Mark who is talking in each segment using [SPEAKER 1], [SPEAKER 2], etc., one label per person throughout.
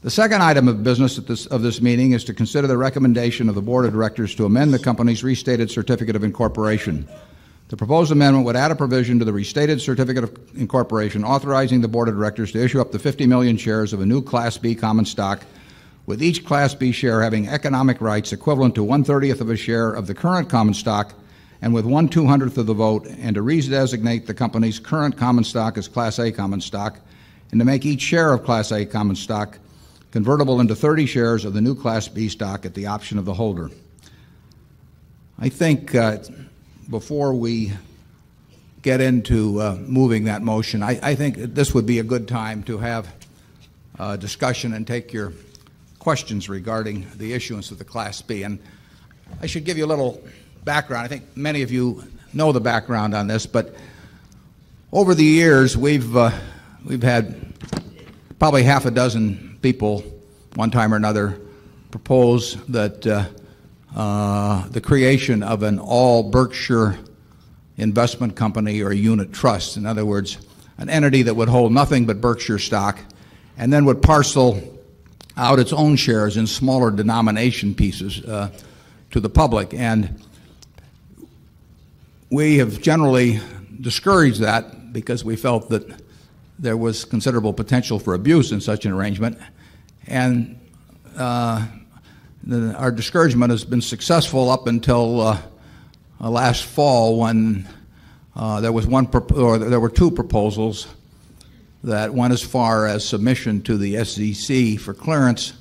[SPEAKER 1] The second item of business of this meeting is to consider the recommendation of the Board of Directors to amend the company's restated certificate of incorporation. The proposed amendment would add a provision to the restated certificate of incorporation authorizing the Board of Directors to issue up to 50 million shares of a new Class B common stock, with each Class B share having economic rights equivalent to 1/30th of a share of the current common stock and with 1/200th of the vote, and to redesignate the company's current common stock as Class A common stock, and to make each share of Class A common stock convertible into 30 shares of the new Class B stock at the option of the holder. I think before we get into moving that motion, I think this would be a good time to have a discussion and take your questions regarding the issuance of the Class B. And I should give you a little background. I think many of you know the background on this, but over the years we've had probably half a dozen people, one time or another, propose that the creation of an all Berkshire investment company or a unit trust. In other words, an entity that would hold nothing but Berkshire stock and then would parcel out its own shares in smaller denomination pieces to the public. And we have generally discouraged that because we felt that there was considerable potential for abuse in such an arrangement. And our discouragement has been successful up until last fall, when there were two proposals that went as far as submission to the SEC for clearance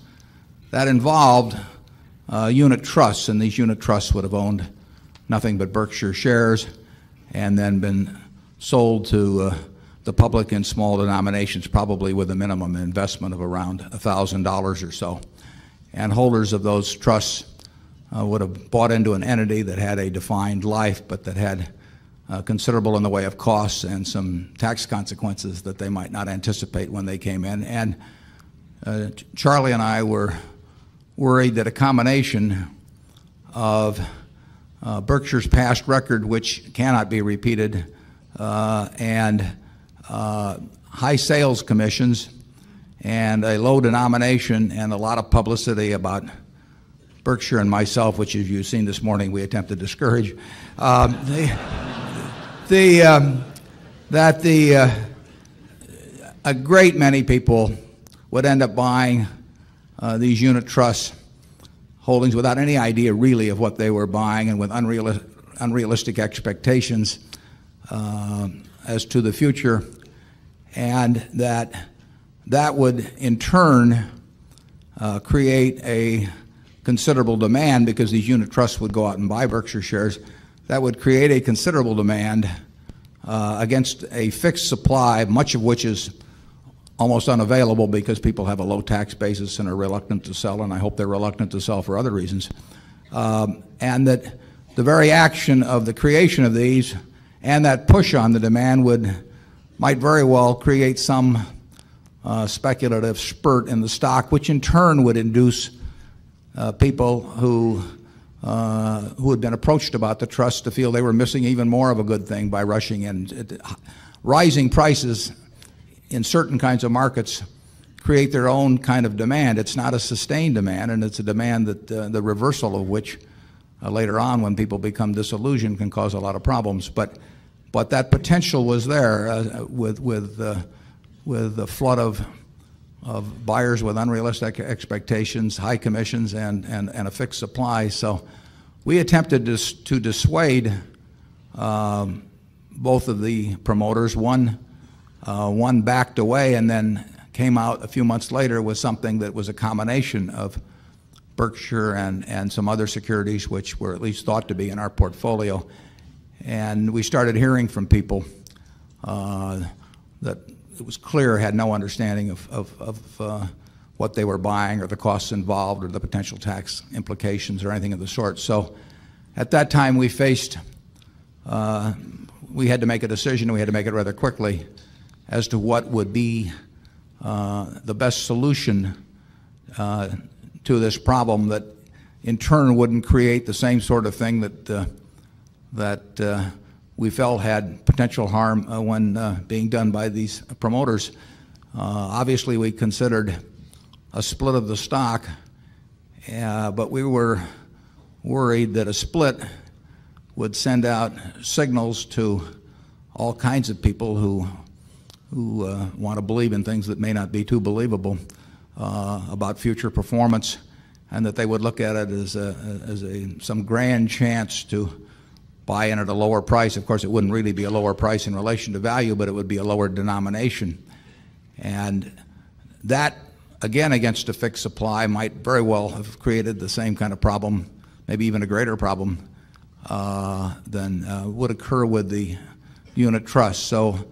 [SPEAKER 1] that involved unit trusts, and these unit trusts would have owned nothing but Berkshire shares and then been sold to the public in small denominations, probably with a minimum investment of around $1,000 or so. And holders of those trusts would have bought into an entity that had a defined life, but that had considerable in the way of costs and some tax consequences that they might not anticipate when they came in. And Charlie and I were worried that a combination of Berkshire's past record, which cannot be repeated, and high sales commissions and a low denomination and a lot of publicity about Berkshire and myself, which, as you've seen this morning, we attempt to discourage, that a great many people would end up buying these unit trust holdings without any idea really of what they were buying, and with unrealistic expectations as to the future, and that would in turn create a considerable demand, because these unit trusts would go out and buy Berkshire shares. That would create a considerable demand against a fixed supply, much of which is almost unavailable because people have a low tax basis and are reluctant to sell, and I hope they're reluctant to sell for other reasons. And that the very action of the creation of these and that push on the demand might very well create some speculative spurt in the stock, which in turn would induce people who had been approached about the trust to feel they were missing even more of a good thing by rushing in. Rising prices in certain kinds of markets create their own kind of demand. It's not a sustained demand, and it's a demand that the reversal of which later on, when people become disillusioned, can cause a lot of problems. But that potential was there with the flood of buyers with unrealistic expectations, high commissions, and a fixed supply. So we attempted to dissuade both of the promoters. One backed away and then came out a few months later with something that was a combination of Berkshire and some other securities which were at least thought to be in our portfolio. And we started hearing from people that it was clear had no understanding of what they were buying, or the costs involved, or the potential tax implications, or anything of the sort. So at that time we had to make a decision, and we had to make it rather quickly, as to what would be the best solution to this problem that in turn wouldn't create the same sort of thing that we felt had potential harm when being done by these promoters. Obviously, we considered a split of the stock, but we were worried that a split would send out signals to all kinds of people who want to believe in things that may not be too believable about future performance, and that they would look at it as some grand chance to buy in at a lower price. Of course, it wouldn't really be a lower price in relation to value, but it would be a lower denomination. And that, again, against a fixed supply, might very well have created the same kind of problem, maybe even a greater problem than would occur with the unit trust. So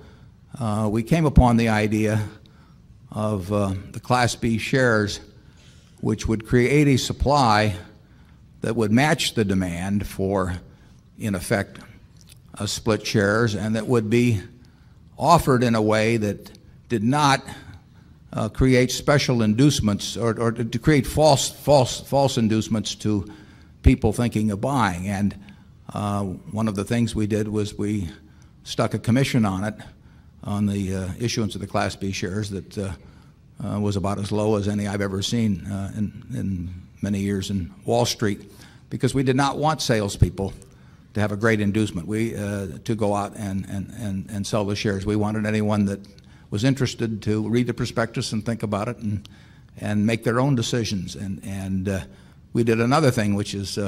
[SPEAKER 1] we came upon the idea of the Class B shares, which would create a supply that would match the demand for, in effect, split shares, and that would be offered in a way that did not create special inducements or to create false inducements to people thinking of buying. And one of the things we did was we stuck a commission on it, on the issuance of the Class B shares that was about as low as any I've ever seen in many years in Wall Street, because we did not want salespeople to have a great inducement to go out and sell the shares. We wanted anyone that was interested to read the prospectus and think about it and make their own decisions. And we did another thing which is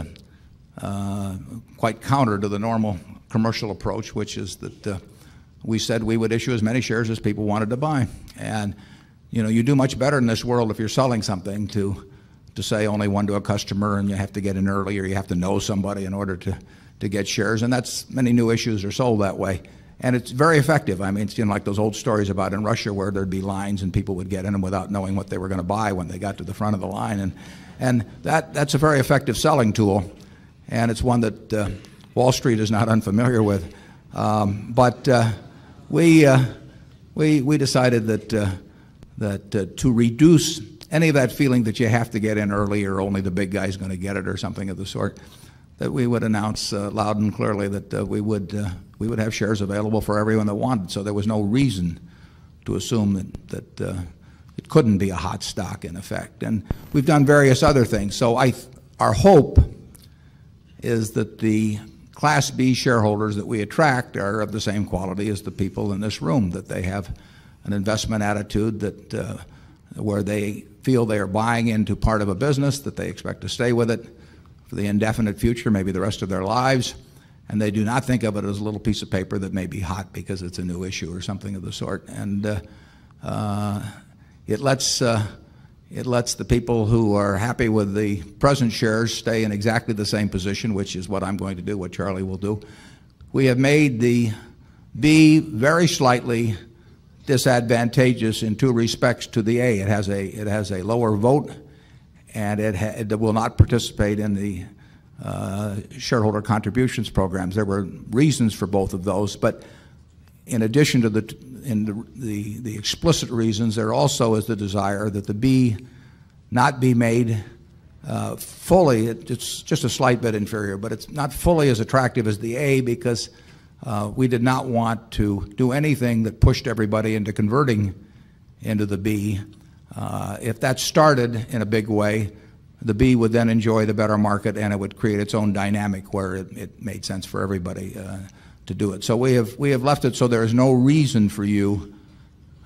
[SPEAKER 1] quite counter to the normal commercial approach, which is that we said we would issue as many shares as people wanted to buy. And you do much better in this world if you're selling something to say only one to a customer, and you have to get in early, or you have to know somebody in order to get shares. And that's, many new issues are sold that way. And it's very effective. I mean, it's like those old stories about in Russia where there'd be lines and people would get in them without knowing what they were going to buy when they got to the front of the line. And that's a very effective selling tool. And it's one that Wall Street is not unfamiliar with. But we decided that to reduce any of that feeling that you have to get in early or only the big guy's going to get it or something of the sort, that we would announce loud and clearly that we would have shares available for everyone that wanted. So there was no reason to assume that it couldn't be a hot stock in effect. And we've done various other things. So our hope is that the Class B shareholders that we attract are of the same quality as the people in this room, that they have an investment attitude that where they feel they are buying into part of a business, that they expect to stay with it for the indefinite future, maybe the rest of their lives, and they do not think of it as a little piece of paper that may be hot because it's a new issue or something of the sort. And it lets the people who are happy with the present shares stay in exactly the same position, which is what I'm going to do, what Charlie will do. We have made the B very slightly disadvantageous in two respects to the A. It has a lower vote, and it will not participate in the shareholder contributions programs. There were reasons for both of those, but in addition to the explicit reasons, there also is the desire that the B not be made fully. It's just a slight bit inferior, but it's not fully as attractive as the A, because we did not want to do anything that pushed everybody into converting into the B. If that started in a big way, the B would then enjoy the better market, and it would create its own dynamic where it made sense for everybody to do it. So we have left it so there is no reason for you,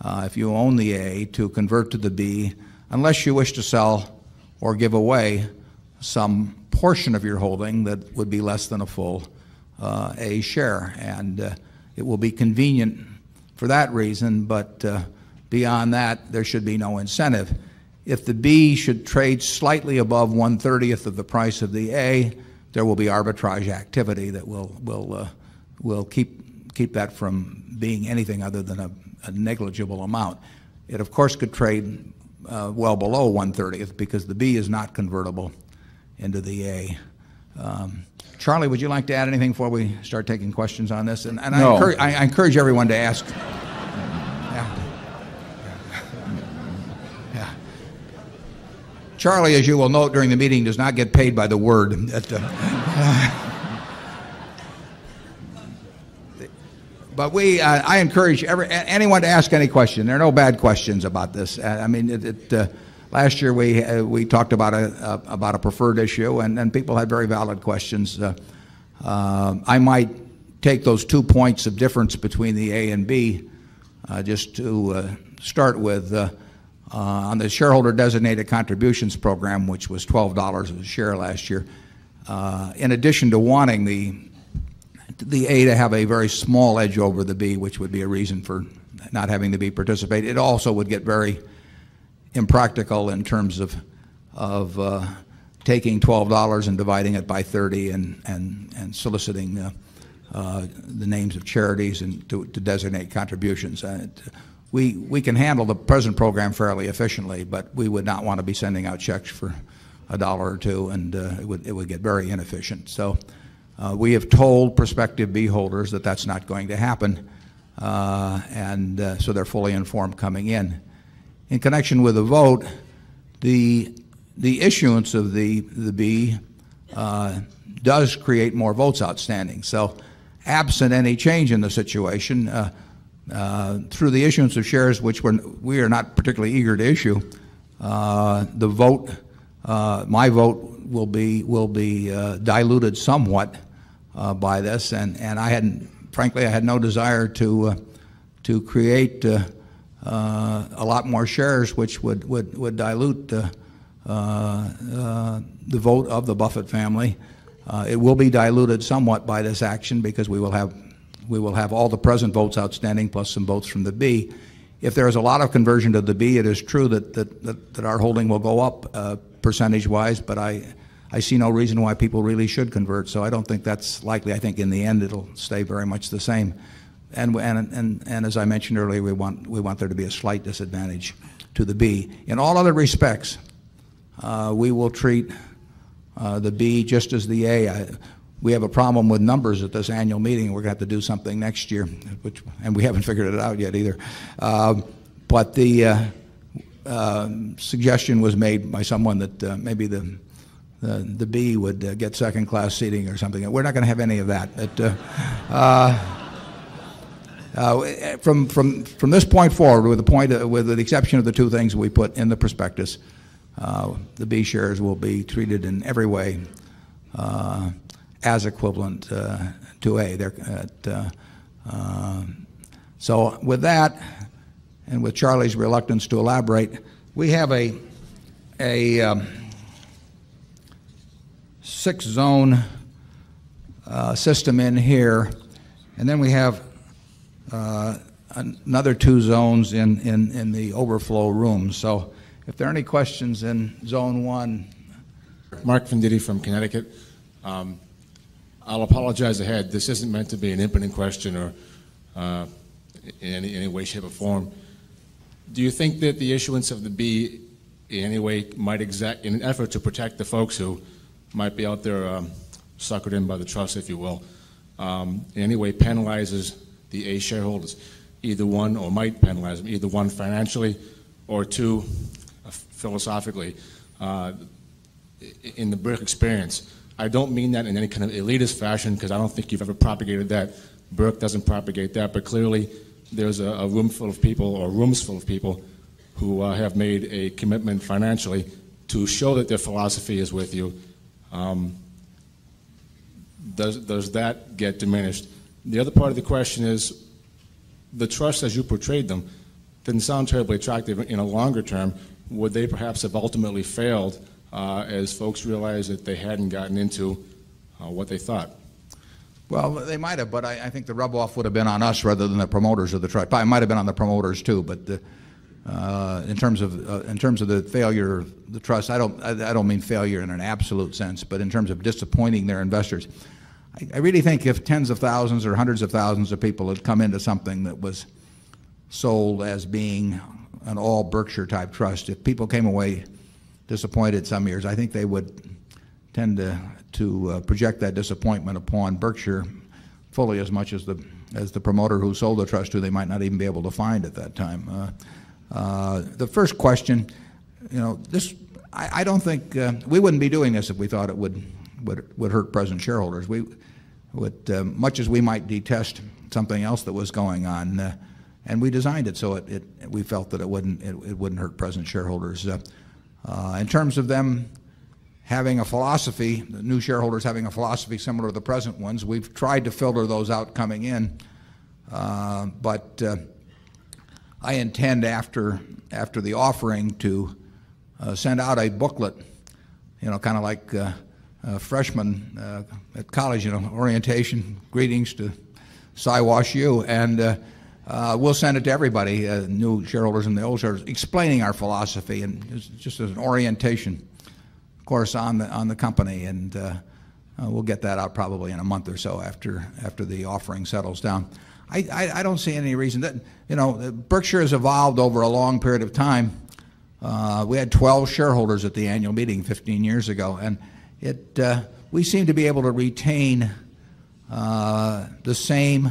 [SPEAKER 1] if you own the A, to convert to the B, unless you wish to sell or give away some portion of your holding that would be less than a full A share. And it will be convenient for that reason, but beyond that, there should be no incentive. If the B should trade slightly above 1/30th of the price of the A, there will be arbitrage activity that will keep that from being anything other than a negligible amount. It, of course, could trade well below 1/30th because the B is not convertible into the A. Charlie, would you like to add anything before we start taking questions on this? And
[SPEAKER 2] No.
[SPEAKER 1] I encourage everyone to ask. Charlie, as you will note during the meeting, does not get paid by the word. But I encourage anyone to ask any question. There are no bad questions about this. I mean, last year we talked about a preferred issue, and people had very valid questions. I might take those 2 points of difference between the A and B just to start with. On the shareholder designated contributions program, which was $12 a share last year, in addition to wanting the A to have a very small edge over the B, which would be a reason for not having the B participate, it also would get very impractical in terms of taking $12 and dividing it by 30 and soliciting the names of charities and to designate contributions. We can handle the present program fairly efficiently, but we would not want to be sending out checks for $1 or $2, and it would get very inefficient. So we have told prospective B holders that that's not going to happen, and so they're fully informed coming in. In connection with the vote, the issuance of the B does create more votes outstanding. So absent any change in the situation, through the issuance of shares, which we are not particularly eager to issue, the vote, my vote, will be diluted somewhat by this, and frankly, I had no desire to create a lot more shares, which would dilute the vote of the Buffett family. It will be diluted somewhat by this action because we will have all the present votes outstanding plus some votes from the B. If there is a lot of conversion to the B, it is true that our holding will go up percentage-wise, but I see no reason why people really should convert, so I don't think that's likely. I think in the end it'll stay very much the same. And as I mentioned earlier, we want there to be a slight disadvantage to the B. In all other respects, we will treat the B just as the A. We have a problem with numbers at this annual meeting. We're going to have to do something next year, and we haven't figured it out yet either. But the suggestion was made by someone that maybe the B would get second-class seating or something. We're not going to have any of that. From this point forward, with the exception of the two things we put in the prospectus, the B shares will be treated in every way as equivalent to A. So with that, and with Charlie's reluctance to elaborate, we have a 6-zone system in here, and then we have another 2 zones in the overflow room. So if there are any questions in Zone 1.
[SPEAKER 2] Mark Venditti from Connecticut. I'll apologize ahead. This isn't meant to be an impotent question or in any way, shape, or form. Do you think that the issuance of the B in any way might exact, in an effort to protect the folks who might be out there suckered in by the trust, if you will, in any way penalizes the A shareholders, either one, or might penalize them, either one financially or two philosophically, in the Burke experience? I don't mean that in any kind of elitist fashion, because I don't think you've ever propagated that. Burke doesn't propagate that, but clearly there's a room full of people, or rooms full of people, who have made a commitment financially to show that their philosophy is with you. Does that get diminished? The other part of the question is, the trust as you portrayed them didn't sound terribly attractive in a longer term. Would they perhaps have ultimately failed as folks realized that they hadn't gotten into what they thought?
[SPEAKER 1] Well, they might have, but I think the rub-off would have been on us rather than the promoters of the trust. It might have been on the promoters too, but in terms of the failure of the trust, I don't mean failure in an absolute sense, but in terms of disappointing their investors. I really think if tens of thousands or hundreds of thousands of people had come into something that was sold as being an all Berkshire type trust, if people came away disappointed some years, I think they would tend to project that disappointment upon Berkshire fully as much as the promoter who sold the trust, who they might not even be able to find at that time. The first question, I don't think we wouldn't be doing this if we thought it would hurt present shareholders. We would, much as we might detest something else that was going on, and we designed it so we felt that it wouldn't hurt present shareholders. In terms of them having a philosophy, the new shareholders having a philosophy similar to the present ones, we've tried to filter those out coming in. But I intend after the offering to send out a booklet, kind of like freshmen at college, orientation, greetings to Siwash U, and we'll send it to everybody, new shareholders and the old shareholders, explaining our philosophy and just as an orientation course on the company, and we'll get that out probably in a month or so after the offering settles down. I don't see any reason that Berkshire has evolved over a long period of time. We had 12 shareholders at the annual meeting 15 years ago, and we seem to be able to retain the same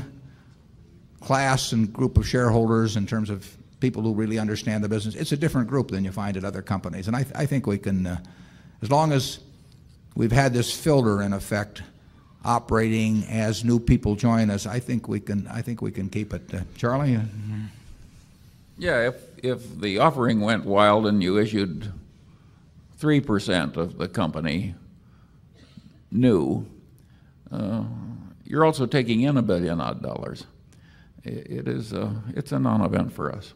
[SPEAKER 1] class and group of shareholders in terms of people who really understand the business. It's a different group than you find at other companies, and I think we can, as long as we've had this filter in effect operating as new people join us, I think we can keep it. Charlie?
[SPEAKER 3] Yeah, if the offering went wild and you issued 3% of the company new, you're also taking in $1 billion odd. It's a non-event for us.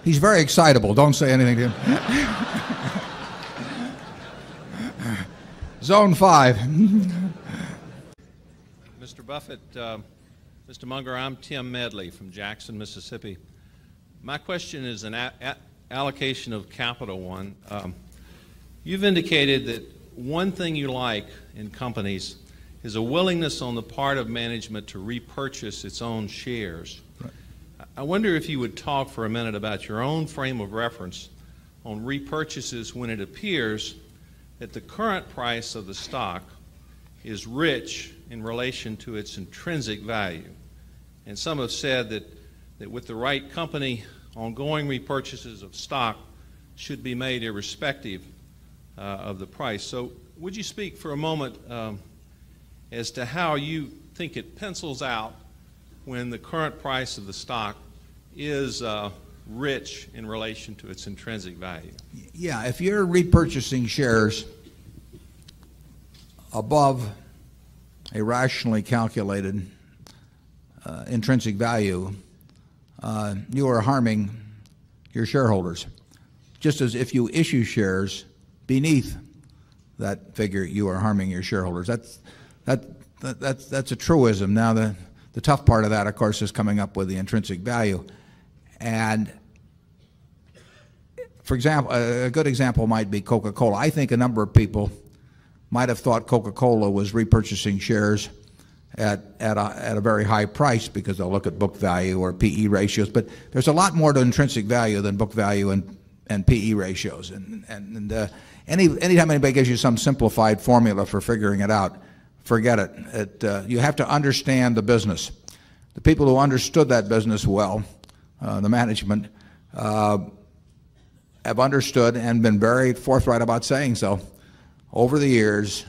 [SPEAKER 1] He's very excitable. Don't say anything to him. Zone 5.
[SPEAKER 4] Mr. Buffett, Mr. Munger, I'm Tim Medley from Jackson, Mississippi. My question is an allocation of capital one. You've indicated that one thing you like in companies is a willingness on the part of management to repurchase its own shares. Right. I wonder if you would talk for a minute about your own frame of reference on repurchases when it appears that the current price of the stock is rich in relation to its intrinsic value. And some have said that with the right company, ongoing repurchases of stock should be made irrespective of the price. So would you speak for a moment as to how you think it pencils out when the current price of the stock is rich in relation to its intrinsic value?
[SPEAKER 1] Yeah, if you're repurchasing shares above a rationally calculated intrinsic value, you are harming your shareholders. Just as if you issue shares beneath that figure, you are harming your shareholders. That's a truism. Now, the tough part of that, of course, is coming up with the intrinsic value. And, for example, a good example might be Coca-Cola. I think a number of people might have thought Coca-Cola was repurchasing shares at a very high price because they'll look at book value or PE ratios. But there's a lot more to intrinsic value than book value and PE ratios. And anytime anybody gives you some simplified formula for figuring it out, forget it. You have to understand the business. The people who understood that business well, the management, have understood and been very forthright about saying so over the years,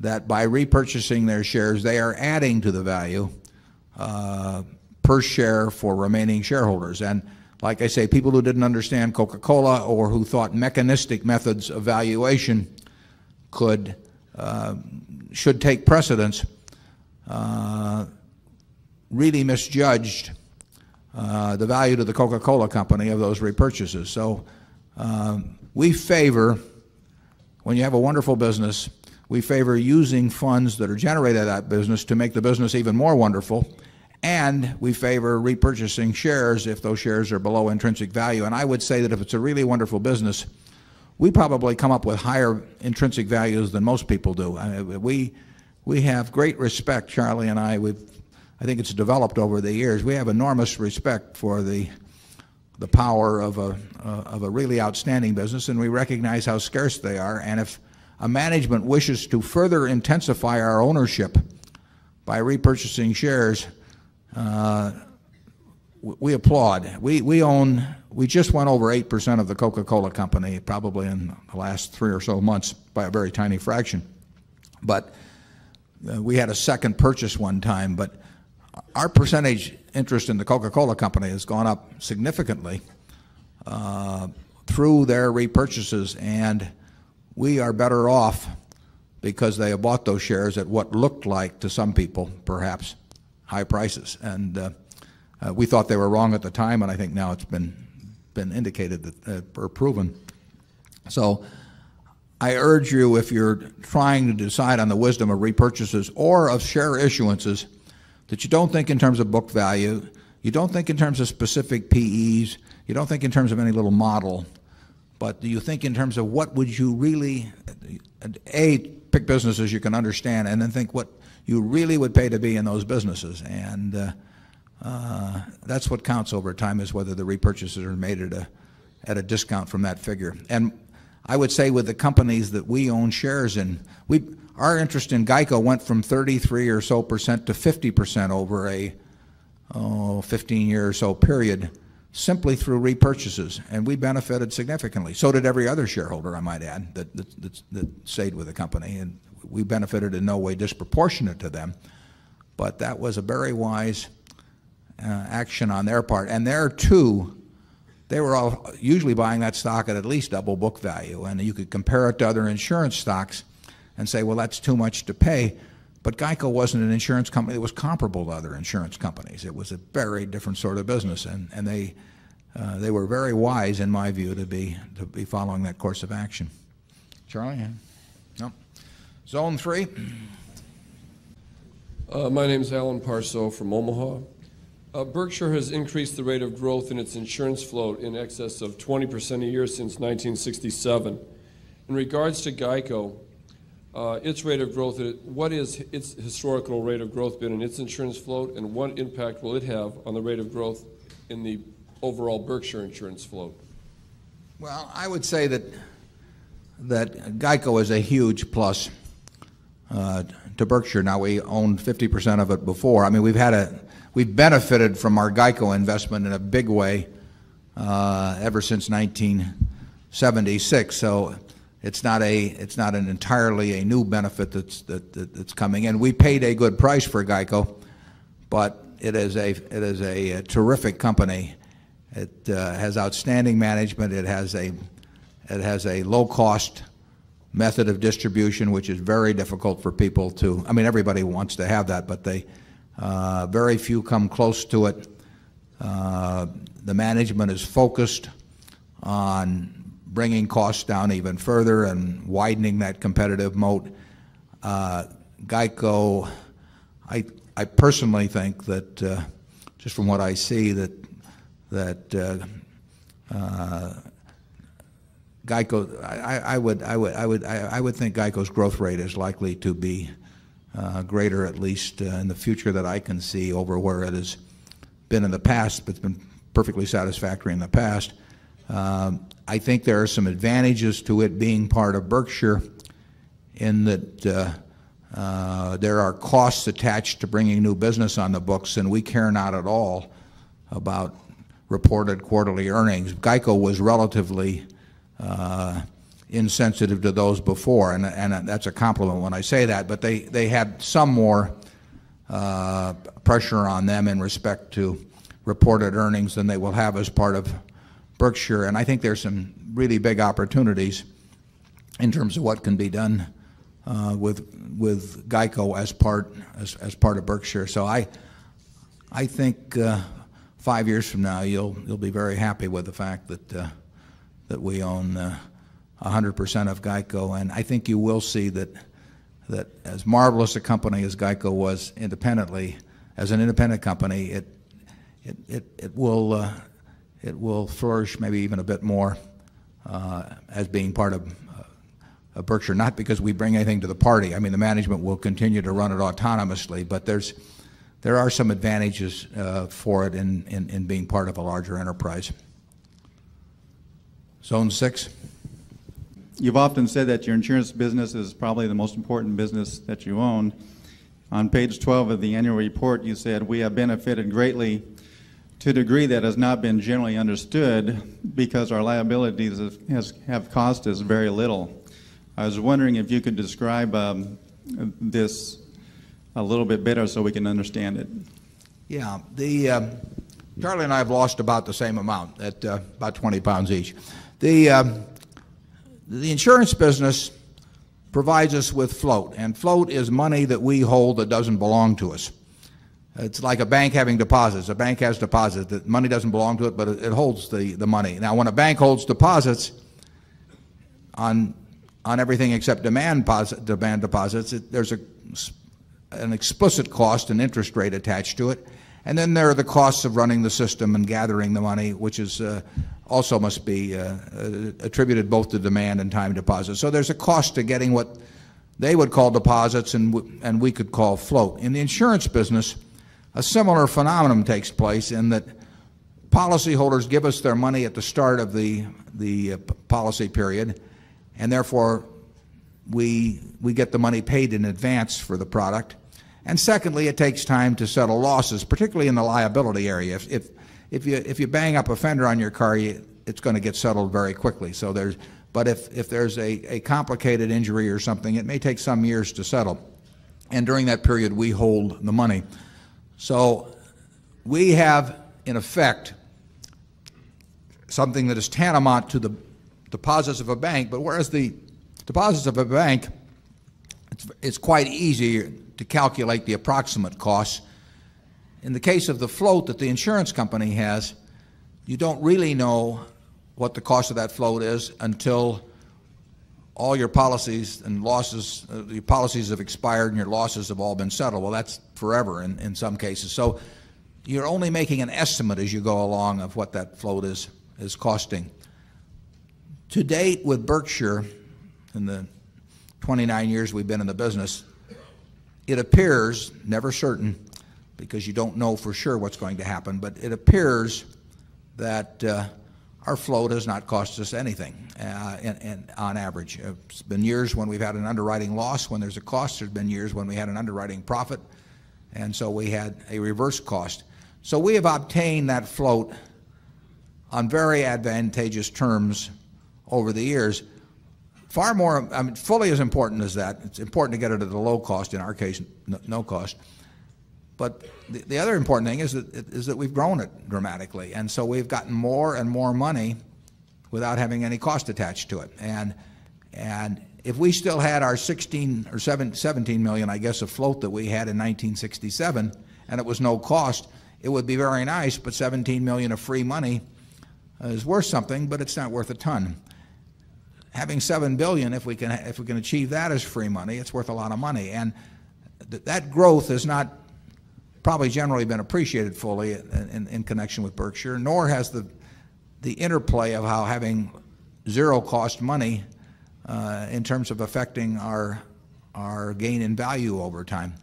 [SPEAKER 1] that by repurchasing their shares, they are adding to the value per share for remaining shareholders. And like I say, people who didn't understand Coca-Cola or who thought mechanistic methods of valuation should take precedence really misjudged the value to the Coca-Cola company of those repurchases. So we favor, when you have a wonderful business, we favor using funds that are generated at that business to make the business even more wonderful, and we favor repurchasing shares if those shares are below intrinsic value. And I would say that if it's a really wonderful business, we probably come up with higher intrinsic values than most people do. We have great respect, Charlie and I think it's developed over the years. We have enormous respect for the power of a really outstanding business, and we recognize how scarce they are. And if a management wishes to further intensify our ownership by repurchasing shares, we applaud. We own we just went over 8% of the Coca-Cola company probably in the last 3 or so months by a very tiny fraction. But we had a second purchase one time, but our percentage interest in the Coca-Cola company has gone up significantly through their repurchases, and we are better off because they have bought those shares at what looked like to some people perhaps high prices. And we thought they were wrong at the time, and I think now it's been indicated that or proven. So I urge you, if you're trying to decide on the wisdom of repurchases or of share issuances, that you don't think in terms of book value, you don't think in terms of specific PEs, you don't think in terms of any little model, but you think in terms of what would you really, pick businesses you can understand, and then think what you really would pay to be in those businesses. And that's what counts over time, is whether the repurchases are made at a discount from that figure. And I would say with the companies that we own shares in, our interest in GEICO went from 33 or so percent to 50% over a 15-year or so period, simply through repurchases, and we benefited significantly. So did every other shareholder, I might add, that stayed with the company, and we benefited in no way disproportionate to them. But that was a very wise action on their part. And there too, they were all usually buying that stock at least double book value, and you could compare it to other insurance stocks and say, well, that's too much to pay. But GEICO wasn't an insurance company that was comparable to other insurance companies. It was a very different sort of business, and they were very wise, in my view, to be following that course of action. Charlie? No. Zone 3.
[SPEAKER 5] My name is Alan Parso from Omaha. Berkshire has increased the rate of growth in its insurance float in excess of 20% a year since 1967. In regards to GEICO, its rate of growth, what is its historical rate of growth been in its insurance float, and what impact will it have on the rate of growth in the overall Berkshire insurance float?
[SPEAKER 1] Well, I would say that GEICO is a huge plus to Berkshire. Now, we owned 50% of it before. I mean, we've benefited from our GEICO investment in a big way ever since 1976. So it's not an entirely a new benefit that's coming in. We paid a good price for GEICO, but it is a terrific company. It has outstanding management. It has a low cost method of distribution, which is very difficult for people to. I mean, everybody wants to have that, but very few come close to it. The management is focused on bringing costs down even further and widening that competitive moat. GEICO, I personally think that just from what I see that GEICO, I would think GEICO's growth rate is likely to be greater, at least in the future, that I can see over where it has been in the past, but it's been perfectly satisfactory in the past. I think there are some advantages to it being part of Berkshire, in that there are costs attached to bringing new business on the books, and we care not at all about reported quarterly earnings. GEICO was relatively insensitive to those before, and that's a compliment when I say that, but they had some more pressure on them in respect to reported earnings than they will have as part of Berkshire. And I think there's some really big opportunities in terms of what can be done with GEICO as part of Berkshire. So I think 5 years from now you'll be very happy with the fact that we own 100% of GEICO, and I think you will see that as marvelous a company as GEICO was independently, as an independent company, it will flourish maybe even a bit more as being part of Berkshire. Not because we bring anything to the party. I mean, the management will continue to run it autonomously, but there are some advantages for it in being part of a larger enterprise. Zone 6.
[SPEAKER 6] You've often said that your insurance business is probably the most important business that you own. On page 12 of the annual report, you said, "We have benefited greatly to a degree that has not been generally understood because our liabilities have cost us very little. I was wondering if you could describe this a little bit better so we can understand it.
[SPEAKER 1] Yeah, Charlie and I have lost about the same amount, at about 20 pounds each. The insurance business provides us with float, and float is money that we hold that doesn't belong to us. It's like a bank having deposits. A bank has deposits. The money doesn't belong to it, but it holds the money. Now, when a bank holds deposits on everything except demand deposits, there's an explicit cost, an interest rate attached to it. And then there are the costs of running the system and gathering the money, which is also must be attributed both to demand and time deposits. So there's a cost to getting what they would call deposits and we could call float. In the insurance business, a similar phenomenon takes place in that policyholders give us their money at the start of the policy period, and therefore we get the money paid in advance for the product. And secondly, it takes time to settle losses, particularly in the liability area. If you bang up a fender on your car, it's going to get settled very quickly. But if there's a complicated injury or something, it may take some years to settle. And during that period, we hold the money. So we have, in effect, something that is tantamount to the deposits of a bank, but whereas the deposits of a bank, it's quite easy to calculate the approximate costs. In the case of the float that the insurance company has, you don't really know what the cost of that float is until all your policies and losses, your policies have expired and your losses have all been settled. Well, that's forever in some cases. So you're only making an estimate as you go along of what that float is costing. To date, with Berkshire, in the 29 years we've been in the business, it appears, never certain, because you don't know for sure what's going to happen, but it appears that our float has not cost us anything on average. It's been years when we've had an underwriting loss. When there's a cost, there's been years when we had an underwriting profit, and so we had a reverse cost. So we have obtained that float on very advantageous terms over the years. Far more, I mean, fully as important as that. It's important to get it at a low cost, in our case, no cost. But the other important thing is that we've grown it dramatically, and so we've gotten more and more money without having any cost attached to it. And if we still had our 17 million, I guess, of float that we had in 1967, and it was no cost, it would be very nice. But 17 million of free money is worth something, but it's not worth a ton. Having 7 billion, if we can achieve that as free money, it's worth a lot of money. And that growth has not probably generally been appreciated fully in connection with Berkshire, nor has the interplay of how having zero cost money in terms of affecting our gain in value over time.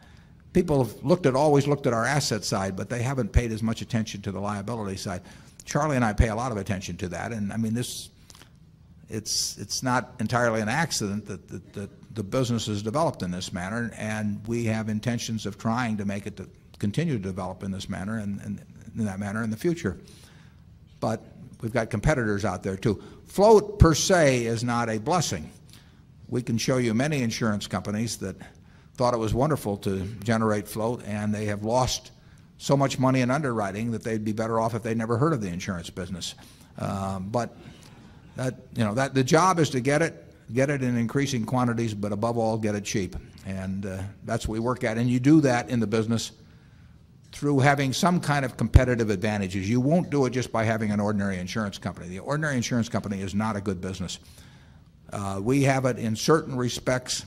[SPEAKER 1] People have always looked at our asset side, but they haven't paid as much attention to the liability side. Charlie and I pay a lot of attention to that, and I mean it's not entirely an accident that the business is developed in this manner, and we have intentions of trying to make it to continue to develop in this manner and in that manner in the future. But we've got competitors out there too. Float per se is not a blessing. We can show you many insurance companies that thought it was wonderful to generate float, and they have lost so much money in underwriting that they'd be better off if they'd never heard of the insurance business. But the job is to get it in increasing quantities, but above all, get it cheap. And that's what we work at. And you do that in the business through having some kind of competitive advantages. You won't do it just by having an ordinary insurance company. The ordinary insurance company is not a good business. We have it in certain respects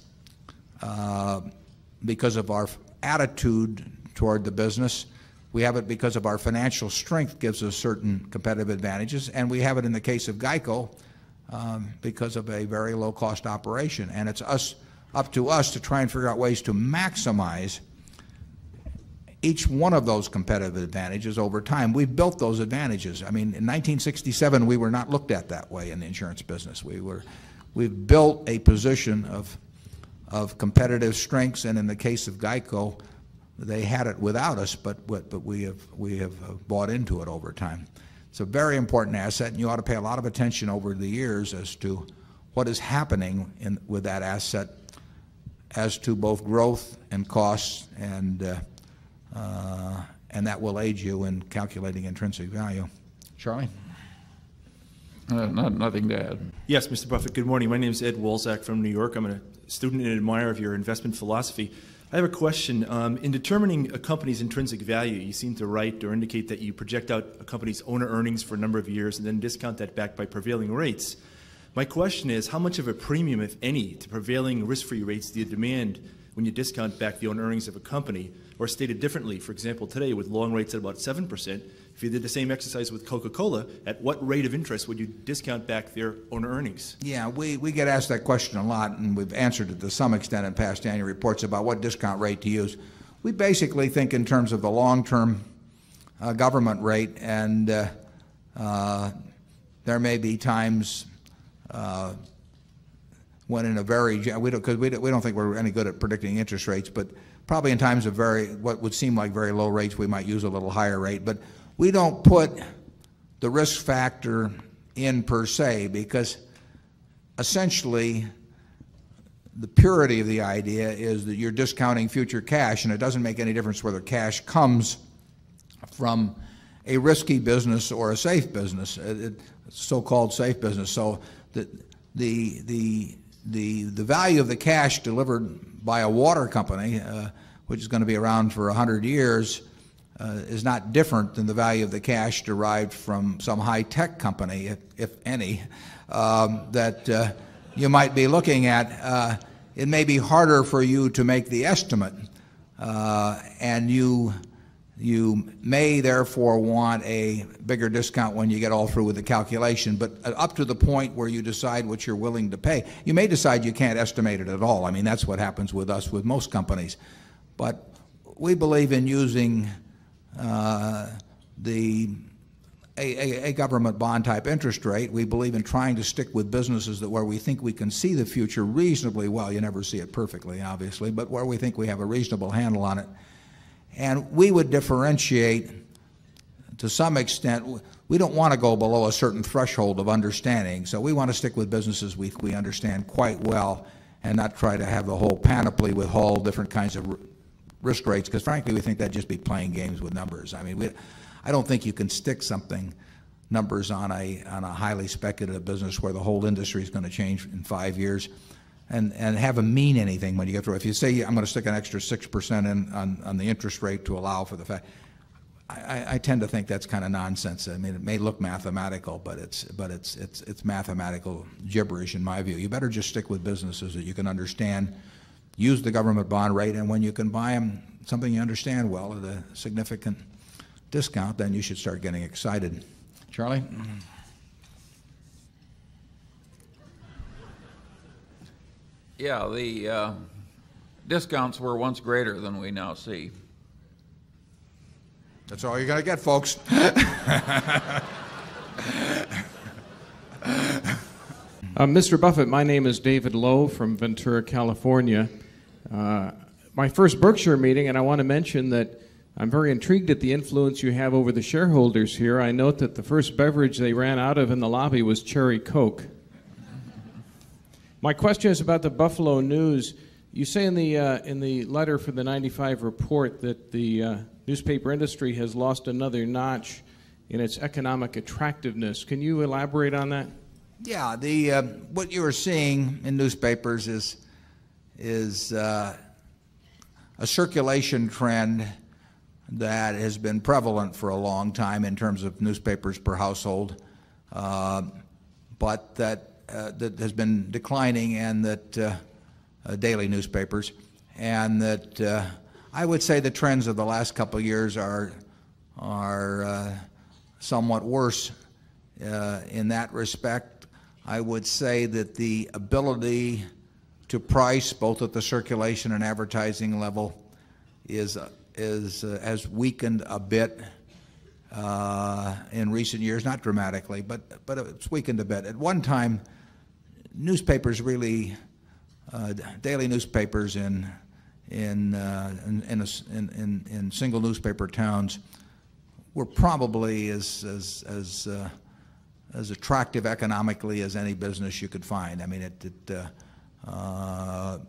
[SPEAKER 1] because of our attitude toward the business. We have it because of our financial strength gives us certain competitive advantages, and we have it in the case of GEICO because of a very low-cost operation. And it's up to us to try and figure out ways to maximize each one of those competitive advantages over time. We've built those advantages. I mean, in 1967, we were not looked at that way in the insurance business. We've built a position of competitive strengths, and in the case of GEICO, they had it without us, but we have bought into it over time. It's a very important asset, and you ought to pay a lot of attention over the years as to what is happening with that asset as to both growth and costs, and that will aid you in calculating intrinsic value. Charlie?
[SPEAKER 3] Nothing to add.
[SPEAKER 7] Yes, Mr. Buffett, good morning. My name is Ed Wolzak from New York. I'm a student and admirer of your investment philosophy. I have a question. In determining a company's intrinsic value, you seem to write or indicate that you project out a company's owner earnings for a number of years and then discount that back by prevailing rates. My question is, how much of a premium, if any, to prevailing risk-free rates do you demand when you discount back the owner earnings of a company? Or stated differently, for example, today with long rates at about 7%, if you did the same exercise with Coca-Cola, at what rate of interest would you discount back their owner earnings?
[SPEAKER 1] Yeah, we get asked that question a lot, and we've answered it to some extent in past annual reports about what discount rate to use. We basically think in terms of the long-term government rate, and there may be times when in a very, because we don't think we're any good at predicting interest rates, but probably in times of what would seem like very low rates, we might use a little higher rate. But we don't put the risk factor in per se, because essentially the purity of the idea is that you're discounting future cash, and it doesn't make any difference whether cash comes from a risky business or a safe business, so-called safe business. So the value of the cash delivered by a water company, which is going to be around for 100 years, is not different than the value of the cash derived from some high-tech company, if any, that you might be looking at. It may be harder for you to make the estimate, and you may therefore want a bigger discount when you get all through with the calculation, but up to the point where you decide what you're willing to pay. You may decide you can't estimate it at all. I mean, that's what happens with us, with most companies. But we believe in using a government bond type interest rate. We believe in trying to stick with businesses where we think we can see the future reasonably well. You never see it perfectly, obviously, but where we think we have a reasonable handle on it. And we would differentiate to some extent. We don't want to go below a certain threshold of understanding, so we want to stick with businesses we understand quite well and not try to have the whole panoply with all different kinds of risk rates, because frankly we think that'd just be playing games with numbers. I mean, I don't think you can stick numbers on a highly speculative business where the whole industry is going to change in 5 years. And have them mean anything when you get through. If you say I'm going to stick an extra 6% in on the interest rate to allow for the fact, I tend to think that's kind of nonsense. I mean, it may look mathematical, but it's mathematical gibberish in my view. You better just stick with businesses that you can understand, use the government bond rate, and when you can buy them something you understand well at a significant discount, then you should start getting excited. Charlie?
[SPEAKER 3] Yeah, the discounts were once greater than we now see.
[SPEAKER 1] That's all you're going to get, folks.
[SPEAKER 8] Mr. Buffett, my name is David Lowe from Ventura, California. My first Berkshire meeting, and I want to mention that I'm very intrigued at the influence you have over the shareholders here. I note that the first beverage they ran out of in the lobby was Cherry Coke. My question is about the Buffalo News. You say in the letter for the '95 report that the newspaper industry has lost another notch in its economic attractiveness. Can you elaborate on that?
[SPEAKER 1] Yeah, what you are seeing in newspapers is a circulation trend that has been prevalent for a long time in terms of newspapers per household, but that has been declining, and that daily newspapers, and that I would say the trends of the last couple of years are somewhat worse in that respect. I would say that the ability to price both at the circulation and advertising level has weakened a bit in recent years, not dramatically, but it's weakened a bit. At one time, newspapers really, daily newspapers in in single newspaper towns were probably as attractive economically as any business you could find. I mean, a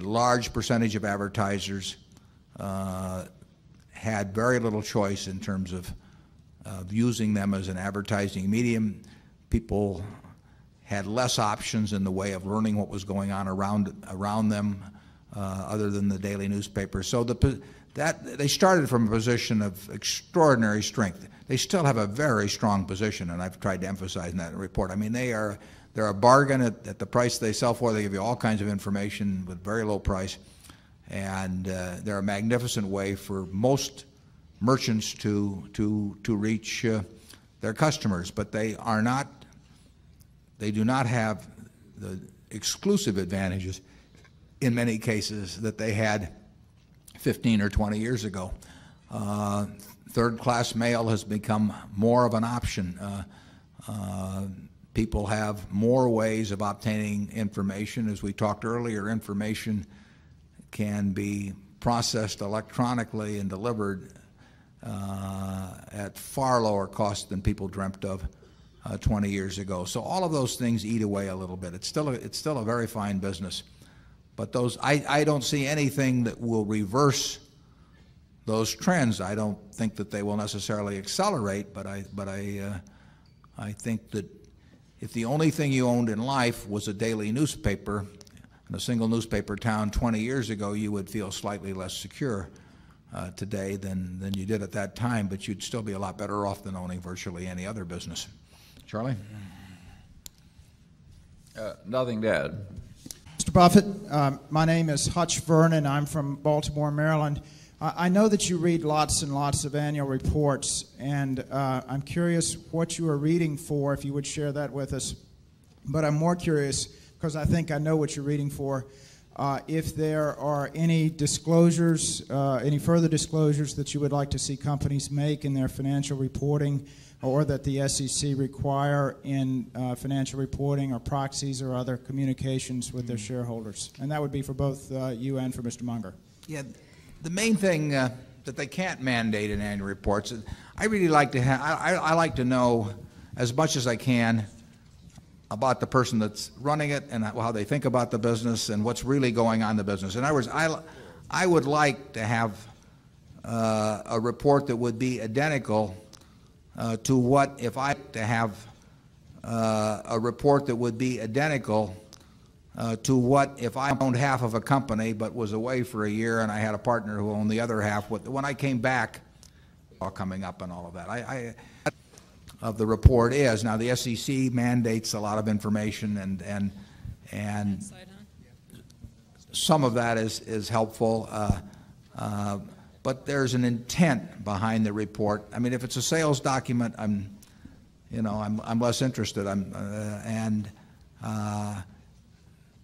[SPEAKER 1] large percentage of advertisers had very little choice in terms of using them as an advertising medium. People had less options in the way of learning what was going on around them other than the daily newspaper. So they started from a position of extraordinary strength. They still have a very strong position, and I've tried to emphasize in that report. I mean, they're a bargain at the price they sell for. They give you all kinds of information with very low price, and they're a magnificent way for most merchants to reach their customers. But they do not have the exclusive advantages in many cases that they had 15 or 20 years ago. Third-class mail has become more of an option. People have more ways of obtaining information. As we talked earlier, information can be processed electronically and delivered at far lower cost than people dreamt of 20 years ago. So all of those things eat away a little bit. It's still a very fine business. But I don't see anything that will reverse those trends. I don't think that they will necessarily accelerate, but I think that if the only thing you owned in life was a daily newspaper in a single newspaper town 20 years ago, you would feel slightly less secure today than you did at that time, but you'd still be a lot better off than owning virtually any other business. Charlie?
[SPEAKER 3] Nothing to add.
[SPEAKER 9] Mr. Buffett, my name is Hutch Vernon. I'm from Baltimore, Maryland. I know that you read lots and lots of annual reports, and I'm curious what you are reading for, if you would share that with us. But I'm more curious, because I think I know what you're reading for, if there are any disclosures, any further disclosures that you would like to see companies make in their financial reporting, or that the SEC require in financial reporting or proxies or other communications with their shareholders. And that would be for both you and for Mr. Munger.
[SPEAKER 1] Yeah, the main thing that they can't mandate in annual reports, I really like to have, I like to know as much as I can about the person that's running it and how they think about the business and what's really going on in the business. In other words, I would like to have a report that would be identical to what if I to have a report that would be identical to what if I owned half of a company but was away for a year and I had a partner who owned the other half. When I came back, all coming up and all of that. Of the report is now the SEC mandates a lot of information and some of that is helpful. But there's an intent behind the report. I mean, if it's a sales document, I'm less interested.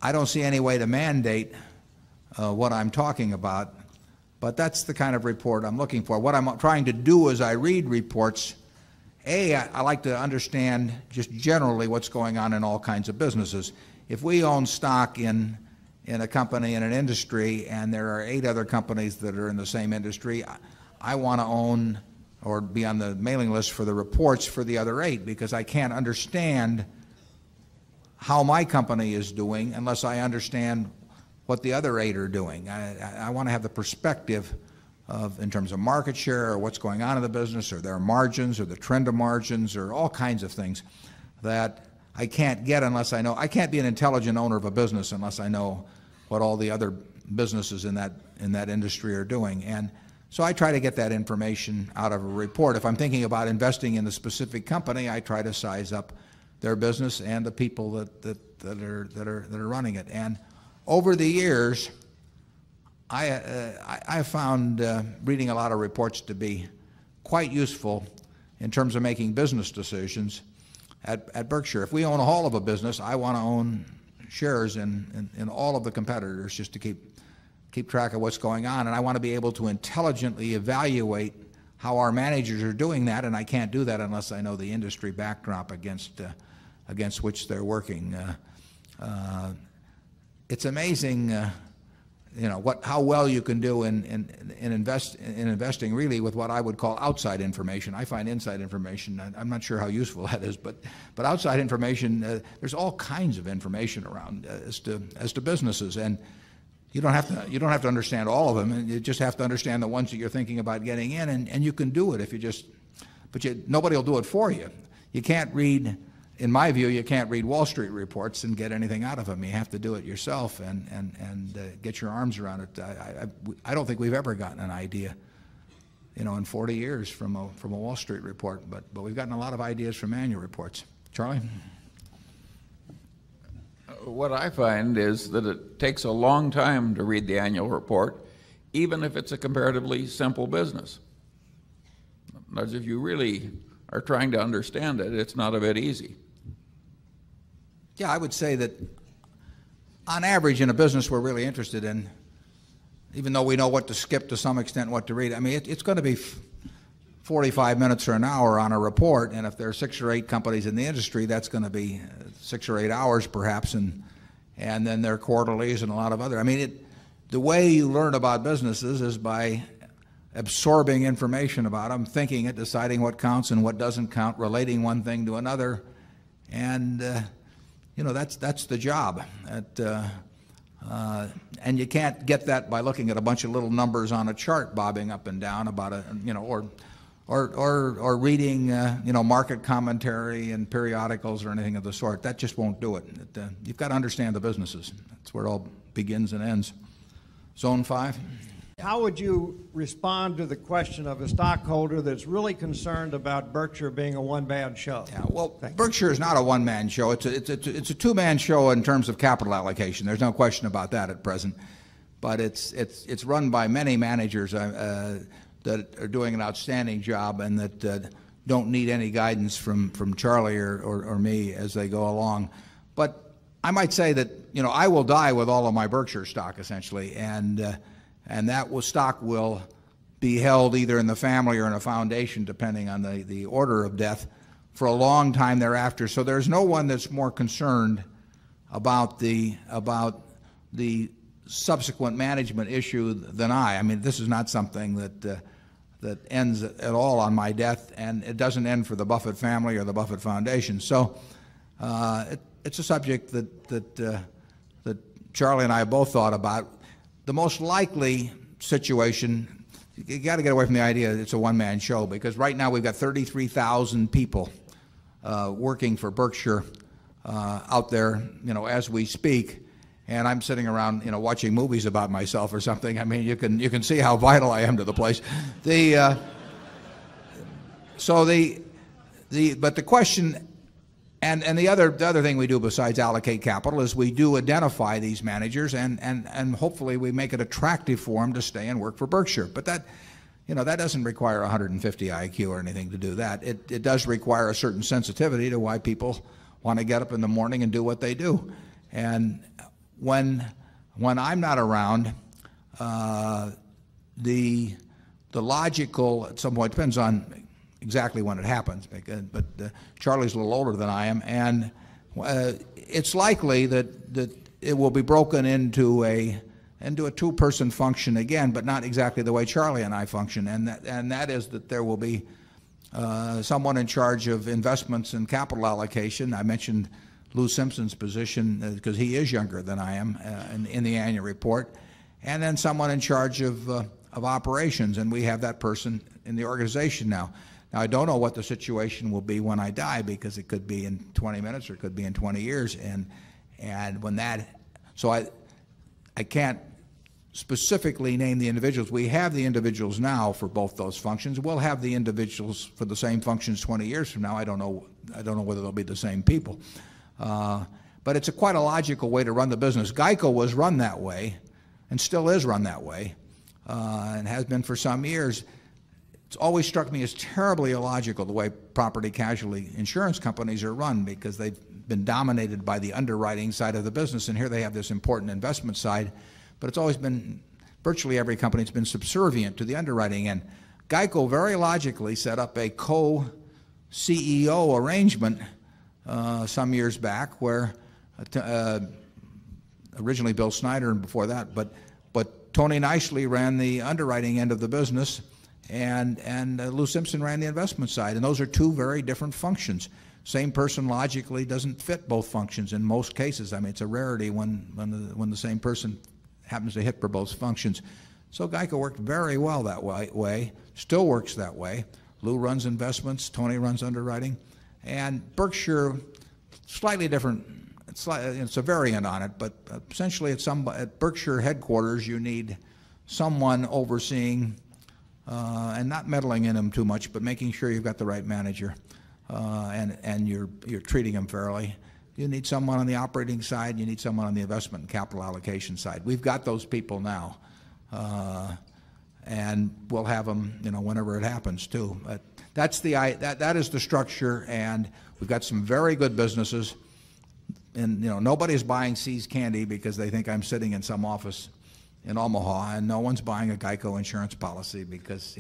[SPEAKER 1] I don't see any way to mandate what I'm talking about, but that's the kind of report I'm looking for. What I'm trying to do as I read reports, I like to understand just generally what's going on in all kinds of businesses. If we own stock in a company in an industry and there are 8 other companies that are in the same industry, I want to own or be on the mailing list for the reports for the other 8 because I can't understand how my company is doing unless I understand what the other 8 are doing. I want to have the perspective of in terms of market share or what's going on in the business or their margins or the trend of margins or all kinds of things that I can't get unless I know. I can't be an intelligent owner of a business unless I know what all the other businesses in that industry are doing. And so I try to get that information out of a report. If I'm thinking about investing in a specific company, I try to size up their business and the people that are running it. And over the years, I found reading a lot of reports to be quite useful in terms of making business decisions. At Berkshire, if we own all of a business, I want to own shares in all of the competitors just to keep track of what's going on, and I want to be able to intelligently evaluate how our managers are doing that, and I can't do that unless I know the industry backdrop against which they're working. It's amazing. how well you can do in investing really with what I would call outside information. I find inside information, I'm not sure how useful that is, but outside information, there's all kinds of information around as to businesses, and you don't have to understand all of them, and you just have to understand the ones that you're thinking about getting in, and you can do it if you just, nobody will do it for you. You can't read. In my view, you can't read Wall Street reports and get anything out of them. You have to do it yourself and get your arms around it. I don't think we've ever gotten an idea, in 40 years from a Wall Street report, but we've gotten a lot of ideas from annual reports. Charlie?
[SPEAKER 3] What I find is that it takes a long time to read the annual report, even if it's a comparatively simple business. Because if you really are trying to understand it, it's not a bit easy.
[SPEAKER 1] Yeah, I would say that on average in a business we're really interested in, even though we know what to skip to some extent, what to read, I mean, it's going to be 45 minutes or an hour on a report, and if there are 6 or 8 companies in the industry, that's going to be 6 or 8 hours perhaps, and then there are quarterlies and a lot of other. I mean, the way you learn about businesses is by absorbing information about them, thinking it, deciding what counts and what doesn't count, relating one thing to another, and that's the job. And you can't get that by looking at a bunch of little numbers on a chart bobbing up and down about or reading market commentary and periodicals or anything of the sort. That just won't do it. You've got to understand the businesses. That's where it all begins and ends. Zone 5.
[SPEAKER 10] How would you respond to the question of a stockholder that's really concerned about Berkshire being a one-man show?
[SPEAKER 1] Yeah, well, Berkshire is not a one-man show. It's a two-man show in terms of capital allocation. There's no question about that at present. But it's run by many managers that are doing an outstanding job and that don't need any guidance from Charlie or me as they go along. But I might say that I will die with all of my Berkshire stock essentially, and that stock will be held either in the family or in a foundation, depending on the order of death, for a long time thereafter. So there's no one that's more concerned about the subsequent management issue than I. I mean, this is not something that ends at all on my death, and it doesn't end for the Buffett family or the Buffett Foundation. So it's a subject that Charlie and I have both thought about. The most likely situation, you got to get away from the idea that it's a one-man show, because right now we've got 33,000 people working for Berkshire out there, as we speak, and I'm sitting around, watching movies about myself or something. I mean, you can see how vital I am to the place. But the question. And the other thing we do besides allocate capital is we do identify these managers and hopefully we make it attractive for them to stay and work for Berkshire. But that doesn't require 150 IQ or anything to do that. It does require a certain sensitivity to why people want to get up in the morning and do what they do. And when I'm not around, the logical, at some point, depends on exactly when it happens, but Charlie's a little older than I am, and it's likely that it will be broken into a two-person function again, but not exactly the way Charlie and I function, and that is that there will be someone in charge of investments and capital allocation. I mentioned Lou Simpson's position because he is younger than I am in the annual report, and then someone in charge of operations, and we have that person in the organization now. Now, I don't know what the situation will be when I die, because it could be in 20 minutes or it could be in 20 years. And when that, so I can't specifically name the individuals. We have the individuals now for both those functions. We'll have the individuals for the same functions 20 years from now. I don't know whether they'll be the same people. But it's quite a logical way to run the business. GEICO was run that way and still is run that way and has been for some years. It's always struck me as terribly illogical the way property casualty insurance companies are run, because they've been dominated by the underwriting side of the business, and here they have this important investment side. But it's always been, virtually every company's been subservient to the underwriting end. GEICO very logically set up a co-CEO arrangement some years back, where originally Bill Snyder and before that, but Tony Nicely ran the underwriting end of the business, and Lou Simpson ran the investment side. And those are two very different functions. Same person logically doesn't fit both functions in most cases. I mean, it's a rarity when the same person happens to hit for both functions. So GEICO worked very well that way, still works that way. Lou runs investments, Tony runs underwriting. And Berkshire, slightly different. It's a variant on it, but essentially at Berkshire headquarters you need someone overseeing and not meddling in them too much, but making sure you've got the right manager and you're treating them fairly. You need someone on the operating side, you need someone on the investment and capital allocation side. We've got those people now, and we'll have them, whenever it happens too. But that is the structure, and we've got some very good businesses. And nobody's buying See's Candy because they think I'm sitting in some office in Omaha, and no one's buying a GEICO insurance policy because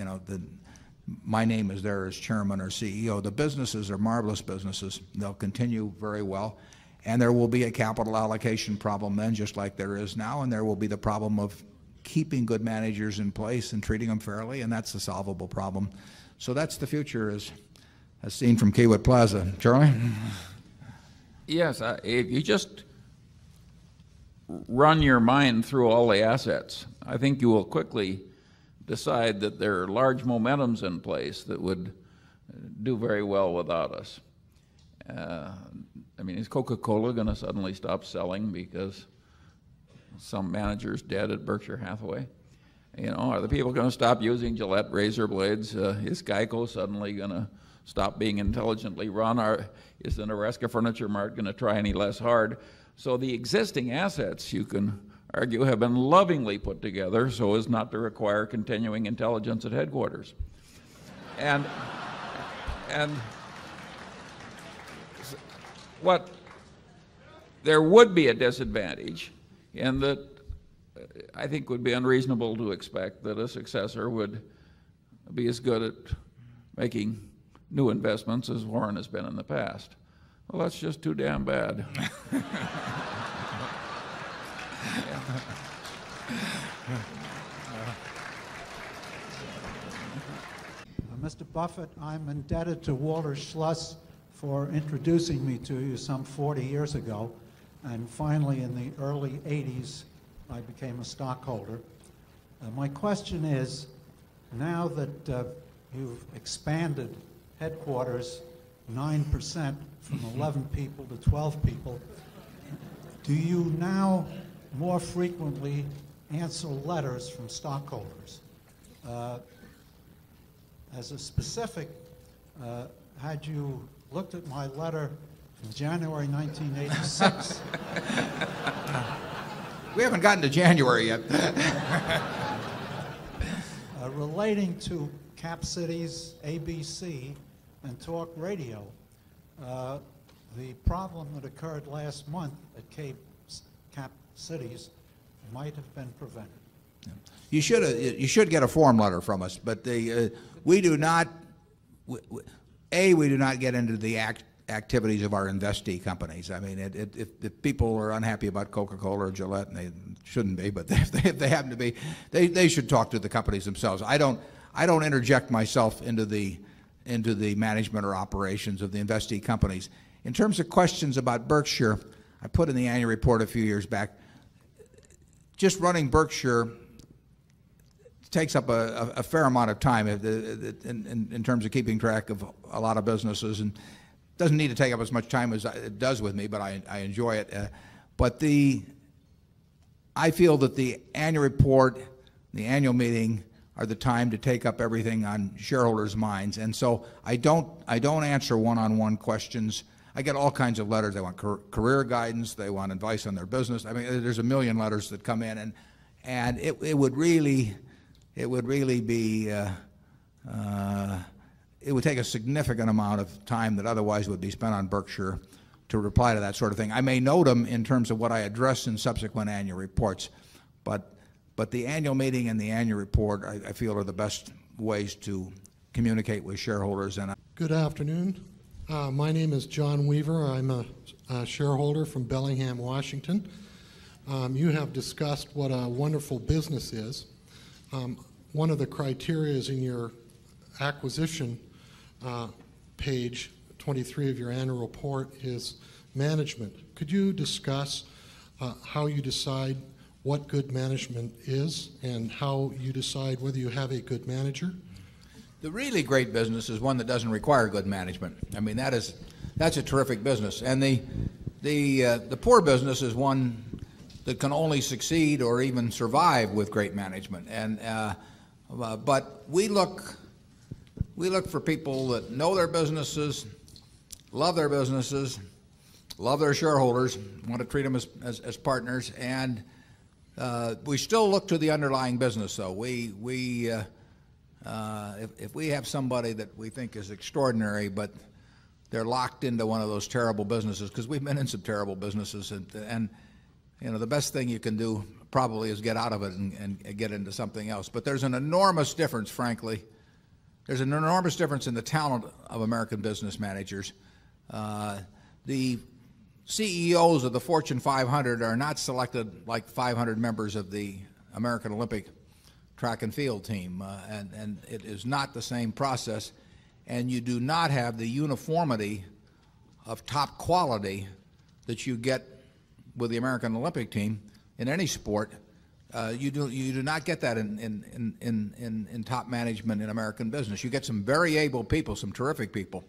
[SPEAKER 1] my name is there as chairman or CEO. The businesses are marvelous businesses. They'll continue very well, and there will be a capital allocation problem then, just like there is now, and there will be the problem of keeping good managers in place and treating them fairly, and that's a solvable problem. So that's the future as seen from Kiewit Plaza. Charlie?
[SPEAKER 3] Yes, if you just run your mind through all the assets, I think you will quickly decide that there are large momentums in place that would do very well without us. I mean, is Coca-Cola going to suddenly stop selling because some manager's dead at Berkshire Hathaway? Are the people going to stop using Gillette razor blades? Is GEICO suddenly going to stop being intelligently run? Is the Nebraska Furniture Mart going to try any less hard? So the existing assets, you can argue, have been lovingly put together so as not to require continuing intelligence at headquarters. And there would be a disadvantage in that I think would be unreasonable to expect that a successor would be as good at making new investments as Warren has been in the past. Well, that's just too damn bad.
[SPEAKER 11] Mr. Buffett, I'm indebted to Walter Schluss for introducing me to you some 40 years ago, and finally in the early 80s I became a stockholder. My question is, now that you've expanded headquarters 9% from 11 people to 12 people, do you now more frequently answer letters from stockholders? As a specific, had you looked at my letter from January 1986?
[SPEAKER 1] We haven't gotten to January yet.
[SPEAKER 11] Relating to Cap Cities, ABC, and Talk Radio, the problem that occurred last month at Cap Cities might have been prevented.
[SPEAKER 1] You should get a form letter from us, but we do not. We do not get into the activities of our investee companies. I mean, if people are unhappy about Coca-Cola or Gillette, and they shouldn't be, but if they happen to be, they should talk to the companies themselves. I don't interject myself into the management or operations of the investee companies. In terms of questions about Berkshire, I put in the annual report a few years back, just running Berkshire takes up a fair amount of time in terms of keeping track of a lot of businesses, and doesn't need to take up as much time as it does with me, but I enjoy it. But I feel that the annual report, the annual meeting, are the time to take up everything on shareholders' minds, and so I don't answer one-on-one questions. I get all kinds of letters. They want career guidance. They want advice on their business. I mean, there's a million letters that come in, and it would really be. It would take a significant amount of time that otherwise would be spent on Berkshire to reply to that sort of thing. I may note them in terms of what I address in subsequent annual reports, but the annual meeting and the annual report, I feel, are the best ways to communicate with shareholders.
[SPEAKER 12] Good afternoon. My name is John Weaver. I'm a shareholder from Bellingham, Washington. You have discussed what a wonderful business is. One of the criteria in your acquisition page 23 of your annual report is management. Could you discuss how you decide what good management is and how you decide whether you have a good manager?
[SPEAKER 1] The really great business is one that doesn't require good management. I mean, that's a terrific business. And the poor business is one that can only succeed or even survive with great management. And but we look for people that know their businesses, love their businesses, love their shareholders, want to treat them as partners, and we still look to the underlying business. Though if we have somebody that we think is extraordinary, but they're locked into one of those terrible businesses, because we've been in some terrible businesses, and you know, the best thing you can do probably is get out of it and get into something else. But there's an enormous difference, frankly. There's an enormous difference in the talent of American business managers. The CEOs of the Fortune 500 are not selected like 500 members of the American Olympic track and field team, and it is not the same process, and you do not have the uniformity of top quality that you get with the American Olympic team in any sport. You do not get that in top management in American business. You get some very able people, some terrific people,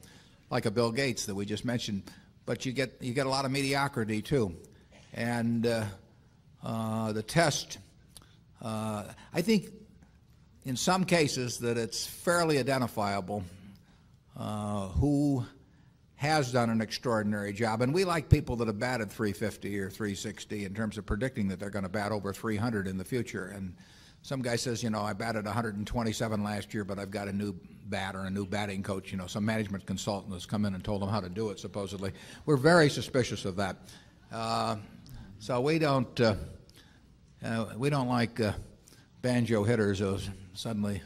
[SPEAKER 1] like a Bill Gates that we just mentioned, but you get a lot of mediocrity too. And the test, I think in some cases that it's fairly identifiable who has done an extraordinary job. And we like people that have batted 350 or 360 in terms of predicting that they're going to bat over 300 in the future. And some guy says, you know, I batted 127 last year, but I've got a new bat or a new batting coach. You know, some management consultant has come in and told them how to do it, supposedly. We're very suspicious of that. So we don't like banjo hitters who suddenly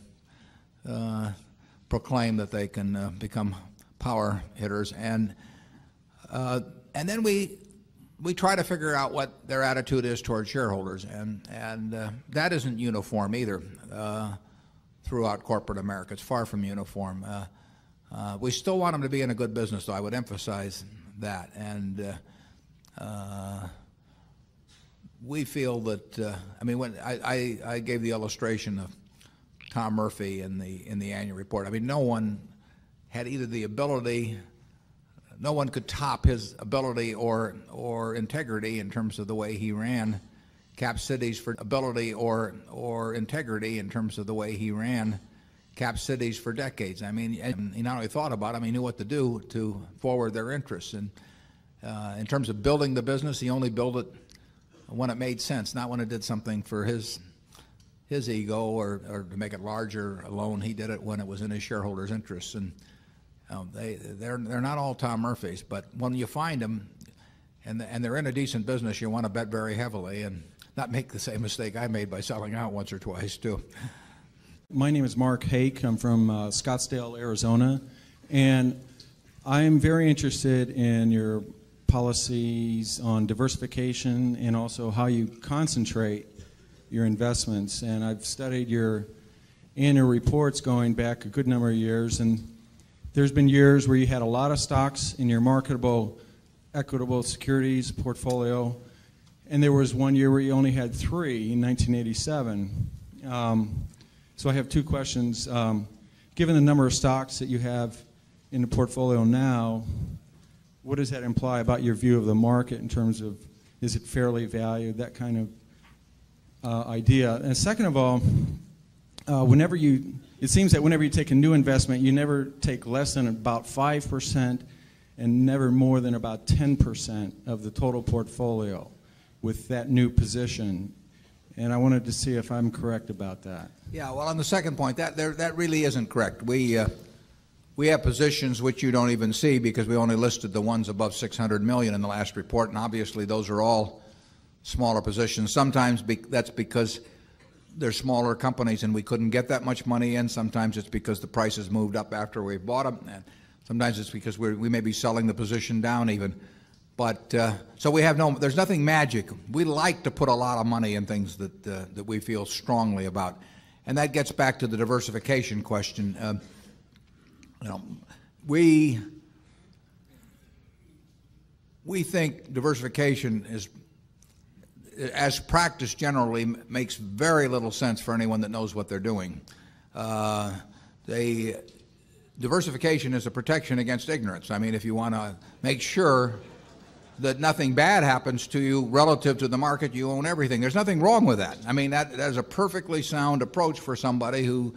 [SPEAKER 1] proclaim that they can become power hitters, and then we try to figure out what their attitude is toward shareholders, and that isn't uniform either throughout corporate America. It's far from uniform. We still want them to be in a good business, though. I would emphasize that, and we feel that I mean, when I gave the illustration of Tom Murphy in the annual report. I mean, no one had either the ability, no one could top his ability or integrity in terms of the way he ran Cap Cities for ability or integrity in terms of the way he ran Cap Cities for decades. I mean, he not only thought about them, he knew what to do to forward their interests. And in terms of building the business, he only built it when it made sense, not when it did something for his ego or to make it larger alone. He did it when it was in his shareholders' interests. And they're not all Tom Murphys, but when you find them and they're in a decent business, you want to bet very heavily and not make the same mistake I made by selling out once or twice too.
[SPEAKER 13] My name is Mark Hake. I'm from Scottsdale, Arizona, and I am very interested in your policies on diversification and also how you concentrate your investments. And I've studied your annual reports going back a good number of years, and there's been years where you had a lot of stocks in your marketable equitable securities portfolio, and there was one year where you only had 3 in 1987. So I have 2 questions. Given the number of stocks that you have in the portfolio now, what does that imply about your view of the market in terms of, is it fairly valued, that kind of idea? And second of all, it seems that whenever you take a new investment, you never take less than about 5% and never more than about 10% of the total portfolio with that new position. And I wanted to see if I'm correct about that.
[SPEAKER 1] Yeah, well, on the second point, that really isn't correct. We have positions which you don't even see because we only listed the ones above 600 million in the last report, and obviously those are all smaller positions. Sometimes that's because they're smaller companies and we couldn't get that much money in. Sometimes it's because the prices moved up after we bought them. And sometimes it's because we may be selling the position down even. But so we have there's nothing magic. We like to put a lot of money in things that we feel strongly about. And that gets back to the diversification question. We think diversification is, as practiced generally, makes very little sense for anyone that knows what they're doing. Diversification is a protection against ignorance. I mean, if you want to make sure that nothing bad happens to you relative to the market, you own everything. There's nothing wrong with that. I mean, that is a perfectly sound approach for somebody who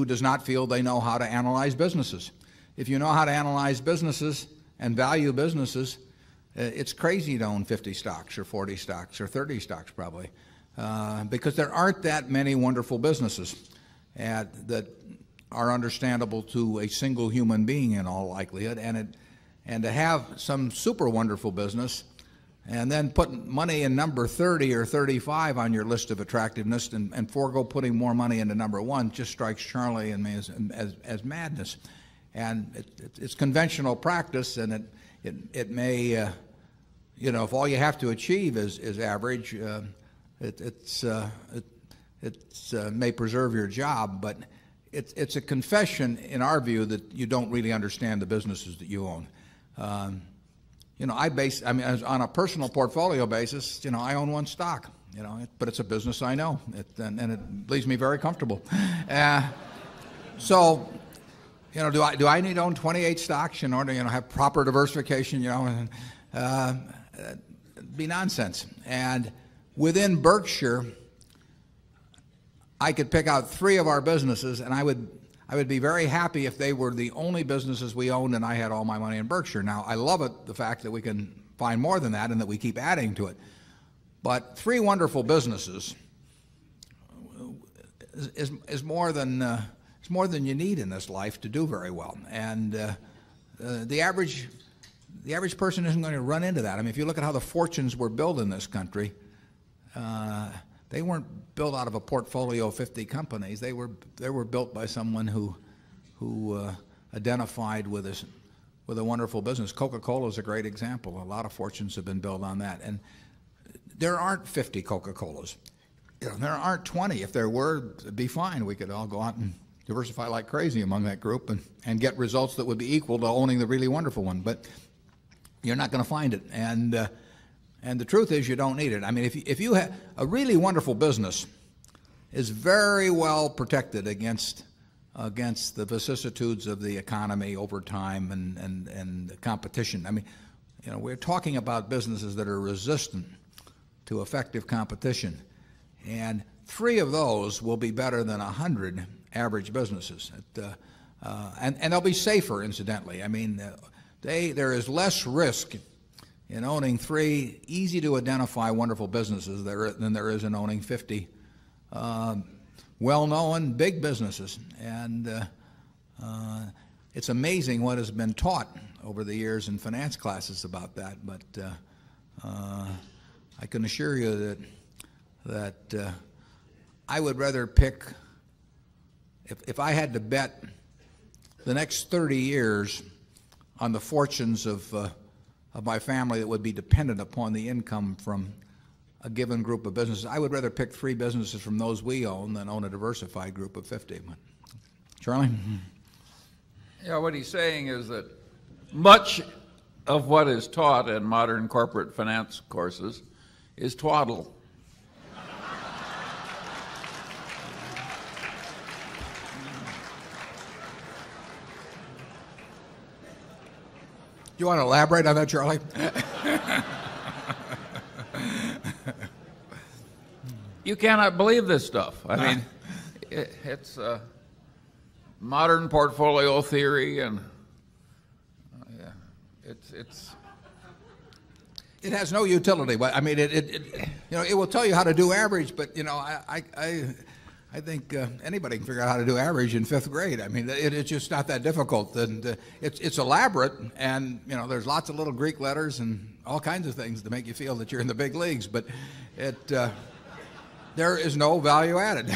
[SPEAKER 1] does not feel they know how to analyze businesses. If you know how to analyze businesses and value businesses, it's crazy to own 50 stocks or 40 stocks or 30 stocks probably, because there aren't that many wonderful businesses that are understandable to a single human being in all likelihood. And to have some super wonderful business and then put money in number 30 or 35 on your list of attractiveness and forego putting more money into number 1 just strikes Charlie and me as madness. And it's conventional practice, and it may, if all you have to achieve is average, it may preserve your job, but it's a confession in our view that you don't really understand the businesses that you own. On a personal portfolio basis, I own 1 stock, but it's a business I know, and it leaves me very comfortable. So, do I need to own 28 stocks in order to, have proper diversification? It'd be nonsense. And within Berkshire, I could pick out 3 of our businesses, and I would be very happy if they were the only businesses we owned and I had all my money in Berkshire. Now, I love the fact that we can find more than that and that we keep adding to it. But 3 wonderful businesses is more than you need in this life to do very well. And the average person isn't going to run into that. I mean, if you look at how the fortunes were built in this country, they weren't built out of a portfolio of 50 companies. They were built by someone who identified with a wonderful business. Coca-Cola is a great example. A lot of fortunes have been built on that. And there aren't 50 Coca-Colas. There aren't 20. If there were, it'd be fine. We could all go out and diversify like crazy among that group and get results that would be equal to owning the really wonderful one. But you're not going to find it. And the truth is, you don't need it. I mean, if you have a really wonderful business, is very well protected against the vicissitudes of the economy over time and the competition. I mean, we're talking about businesses that are resistant to effective competition, and 3 of those will be better than 100 average businesses, and they'll be safer, incidentally. I mean, there is less risk in owning 3 easy-to-identify wonderful businesses than there is in owning 50 well-known big businesses. And it's amazing what has been taught over the years in finance classes about that. But I can assure you that I would rather pick, if I had to bet the next 30 years on the fortunes of my family that would be dependent upon the income from a given group of businesses, I would rather pick 3 businesses from those we own than own a diversified group of 50. Charlie?
[SPEAKER 3] Yeah, what he's saying is that much of what is taught in modern corporate finance courses is twaddle.
[SPEAKER 1] You want to elaborate on that, Charlie?
[SPEAKER 3] You cannot believe this stuff. I mean, it's modern portfolio theory, and
[SPEAKER 1] it has no utility. But I mean, it will tell you how to do average. But I think anybody can figure out how to do average in 5th grade. I mean, it's just not that difficult. And it's elaborate, and there's lots of little Greek letters and all kinds of things to make you feel that you're in the big leagues. But there is no value added.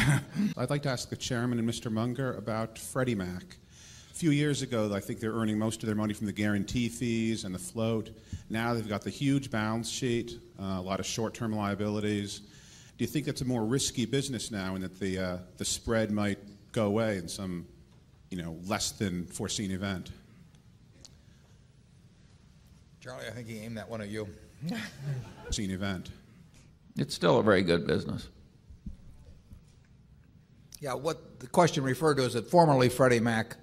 [SPEAKER 14] I'd like to ask the chairman and Mr. Munger about Freddie Mac. A few years ago, I think they're earning most of their money from the guarantee fees and the float. Now they've got the huge balance sheet, a lot of short-term liabilities. Do you think that's a more risky business now, and that the spread might go away in some, less than foreseen event?
[SPEAKER 1] Charlie, I think he aimed that one at you.
[SPEAKER 14] Foreseen event.
[SPEAKER 3] It's still a very good business.
[SPEAKER 1] Yeah, what the question referred to is that formerly Freddie Mac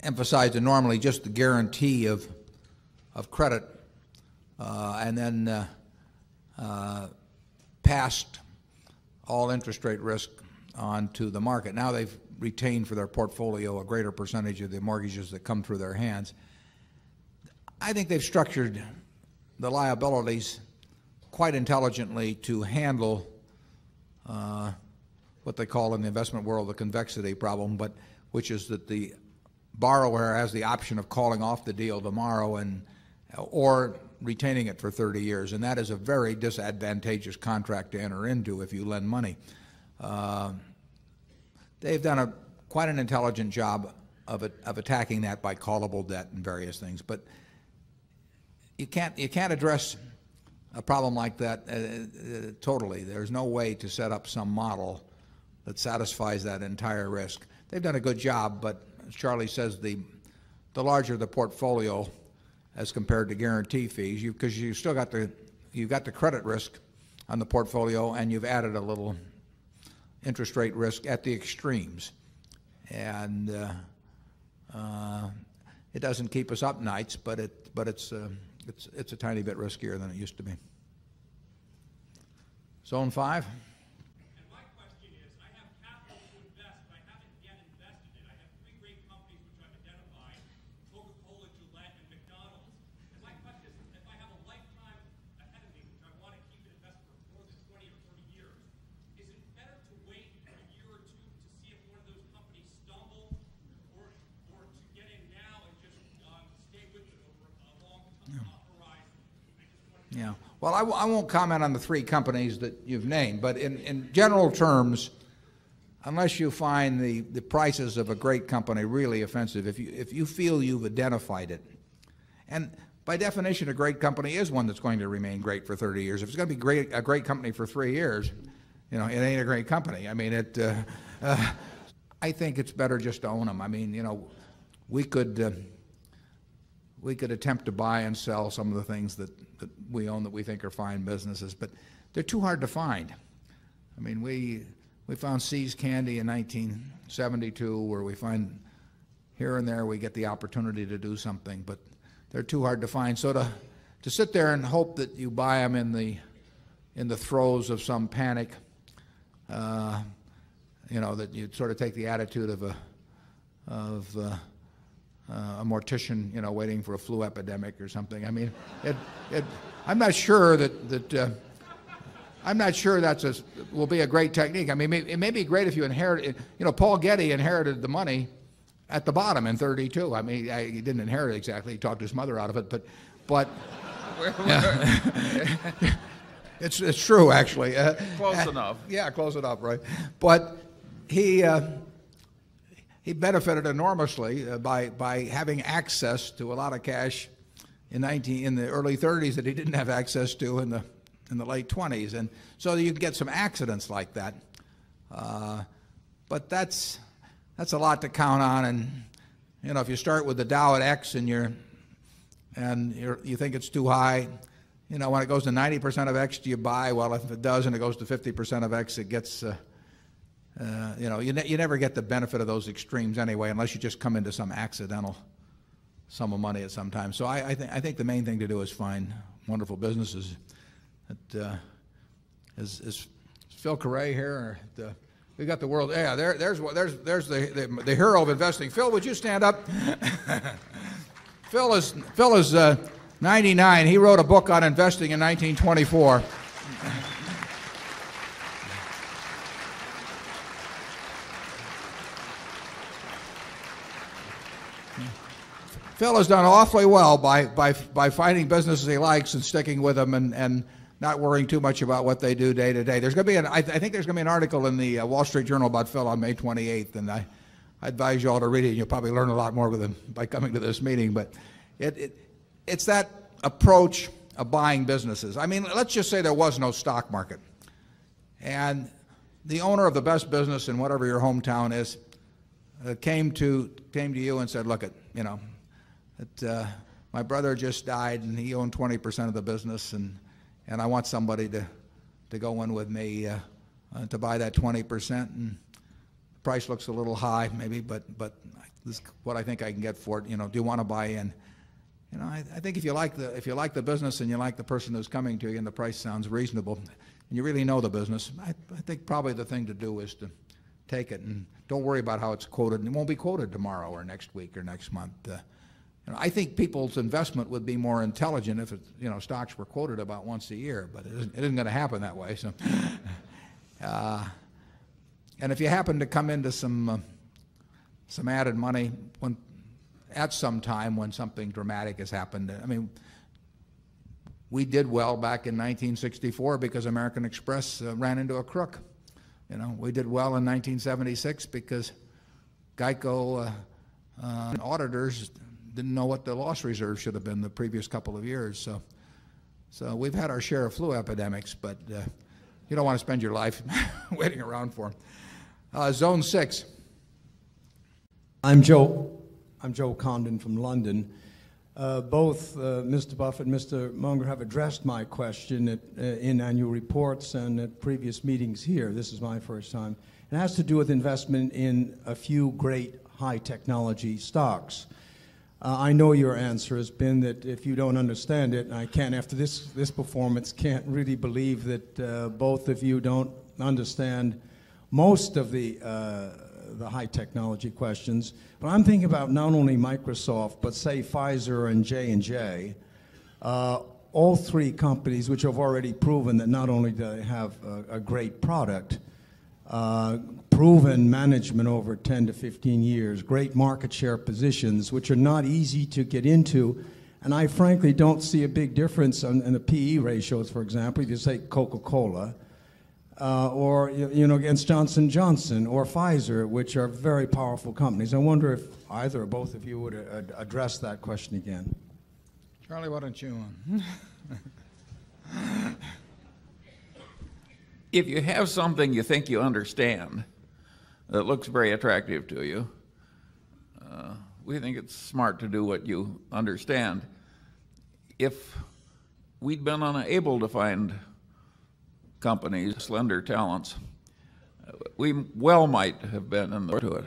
[SPEAKER 1] emphasized normally just the guarantee of credit, and then passed all interest rate risk onto the market. Now they've retained for their portfolio a greater percentage of the mortgages that come through their hands. I think they've structured the liabilities quite intelligently to handle what they call in the investment world the convexity problem, but which is that the borrower has the option of calling off the deal tomorrow or retaining it for 30 years, and that is a very disadvantageous contract to enter into if you lend money. They've done quite an intelligent job of attacking that by callable debt and various things, but you can't address a problem like that totally. There's no way to set up some model that satisfies that entire risk. They've done a good job, but as Charlie says, the larger the portfolio as compared to guarantee fees, because you've still got the credit risk on the portfolio, and you've added a little interest rate risk at the extremes, and it doesn't keep us up nights, but it's a tiny bit riskier than it used to be. Zone 5. Yeah. Well, I won't comment on the 3 companies that you've named, but in general terms, unless you find the prices of a great company really offensive, if you feel you've identified it, and by definition a great company is one that's going to remain great for 30 years. If it's going to be a great company for 3 years, it ain't a great company. I mean, I think it's better just to own them. I mean, we could attempt to buy and sell some of the things that we own that we think are fine businesses, but they're too hard to find. I mean, we found See's Candy in 1972, where we find here and there we get the opportunity to do something, but they're too hard to find. So to sit there and hope that you buy them in the throes of some panic, that you sort of take the attitude of a mortician, waiting for a flu epidemic or something. I mean, I'm not sure that I'm not sure will be a great technique. I mean, it may be great if you inherit it. Paul Getty inherited the money at the bottom in '32. I mean, he didn't inherit it exactly. He talked his mother out of it, but it's true actually.
[SPEAKER 3] Close enough.
[SPEAKER 1] Yeah, close enough, right? But he benefited enormously by having access to a lot of cash in the early 30s that he didn't have access to in the late 20s, and so you can get some accidents like that. But that's a lot to count on, and if you start with the Dow at X and you think it's too high, when it goes to 90% of X, do you buy? Well, if it does and it goes to 50% of X, it gets you never get the benefit of those extremes anyway, unless you just come into some accidental sum of money at some time. So I think the main thing to do is find wonderful businesses. Is Phil Carre here? We got the world. Yeah, there's the hero of investing. Phil, would you stand up? Phil is 99. He wrote a book on investing in 1924. Phil has done awfully well by finding businesses he likes and sticking with them and not worrying too much about what they do day to day. There's going to be I think there's going to be an article in the Wall Street Journal about Phil on May 28th, and I I advise you all to read it. You'll probably learn a lot more with them by coming to this meeting. But it's that approach of buying businesses. I mean, let's just say there was no stock market, and the owner of the best business in whatever your hometown is came to you and said, "Look, my brother just died, and he owned 20% of the business, and I want somebody to go in with me to buy that 20%. And the price looks a little high, maybe, but this is what I think I can get for it. Do you want to buy in?" I think if you like the business and you like the person who's coming to you and the price sounds reasonable, and you really know the business, I think probably the thing to do is to take it and don't worry about how it's quoted. And it won't be quoted tomorrow or next week or next month. I think people's investment would be more intelligent if stocks were quoted about once a year, but it isn't going to happen that way. So, and if you happen to come into some added money at some time when something dramatic has happened, I mean, we did well back in 1964 because American Express ran into a crook. We did well in 1976 because Geico auditors didn't know what the loss reserve should have been the previous couple of years. So we've had our share of flu epidemics, but you don't want to spend your life waiting around for them. Zone 6.
[SPEAKER 15] I'm Joe Condon from London. Both Mr. Buffett and Mr. Munger have addressed my question in annual reports and at previous meetings here. This is my first time. It has to do with investment in a few great high technology stocks. I know your answer has been that if you don't understand it, and I can't, after this performance, can't really believe that both of you don't understand most of the high technology questions. But I'm thinking about not only Microsoft, but say Pfizer and J&J, all three companies which have already proven that not only do they have a great product, proven management over 10 to 15 years, great market share positions, which are not easy to get into. And I frankly don't see a big difference in the PE ratios, for example, if you say Coca-Cola, or against Johnson & Johnson or Pfizer, which are very powerful companies. I wonder if either or both of you would address that question again.
[SPEAKER 1] Charlie, why don't you?
[SPEAKER 3] If you have something you think you understand that looks very attractive to you, we think it's smart to do what you understand. If we'd been unable to find companies, slender talents, we well might have been in the to it.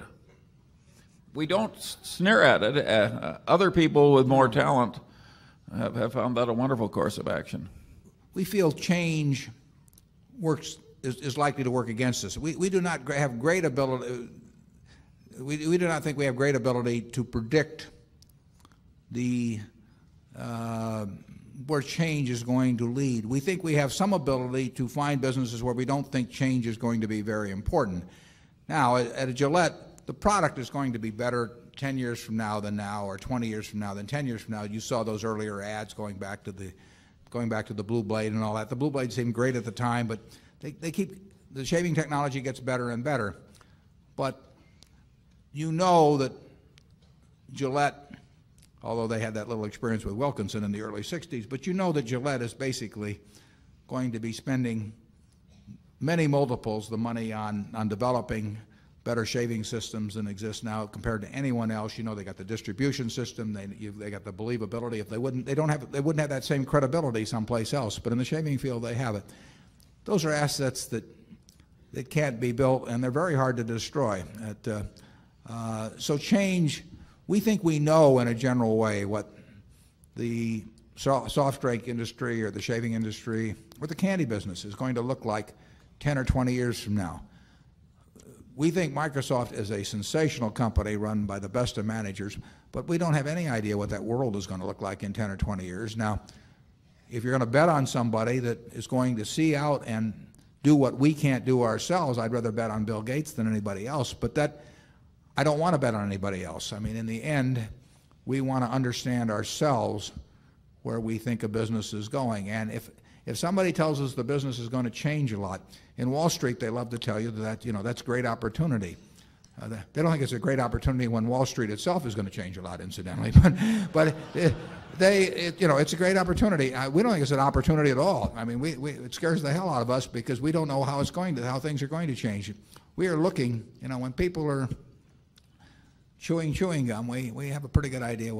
[SPEAKER 3] We don't sneer at it. Other people with more talent have found that a wonderful course of action.
[SPEAKER 1] We feel change is likely to work against us. We do not have great ability. We do not think we have great ability to predict where change is going to lead. We think we have some ability to find businesses where we don't think change is going to be very important. Now, at Gillette, the product is going to be better 10 years from now than now, or 20 years from now than 10 years from now. You saw those earlier ads going back to the Blue Blade and all that. The Blue Blade seemed great at the time, but the shaving technology gets better and better. But you know that Gillette, although they had that little experience with Wilkinson in the early 60s, but you know that Gillette is basically going to be spending many multiples the money on developing better shaving systems than exist now compared to anyone else. They got the distribution system, they got the believability. If they wouldn't have that same credibility someplace else, but in the shaving field they have it. Those are assets that can't be built, and they're very hard to destroy. So change, we think we know in a general way what the soft drink industry or the shaving industry or the candy business is going to look like 10 or 20 years from now. We think Microsoft is a sensational company run by the best of managers, but we don't have any idea what that world is going to look like in 10 or 20 years. Now, if you're going to bet on somebody that is going to see out and do what we can't do ourselves, I'd rather bet on Bill Gates than anybody else. But I don't want to bet on anybody else. I mean, in the end, we want to understand ourselves where we think a business is going. And if somebody tells us the business is going to change a lot, in Wall Street they love to tell you that that's great opportunity. They don't think it's a great opportunity when Wall Street itself is going to change a lot, incidentally. But it's a great opportunity. We don't think it's an opportunity at all. I mean, it scares the hell out of us because we don't know how things are going to change. We are looking, when people are chewing gum, we have a pretty good idea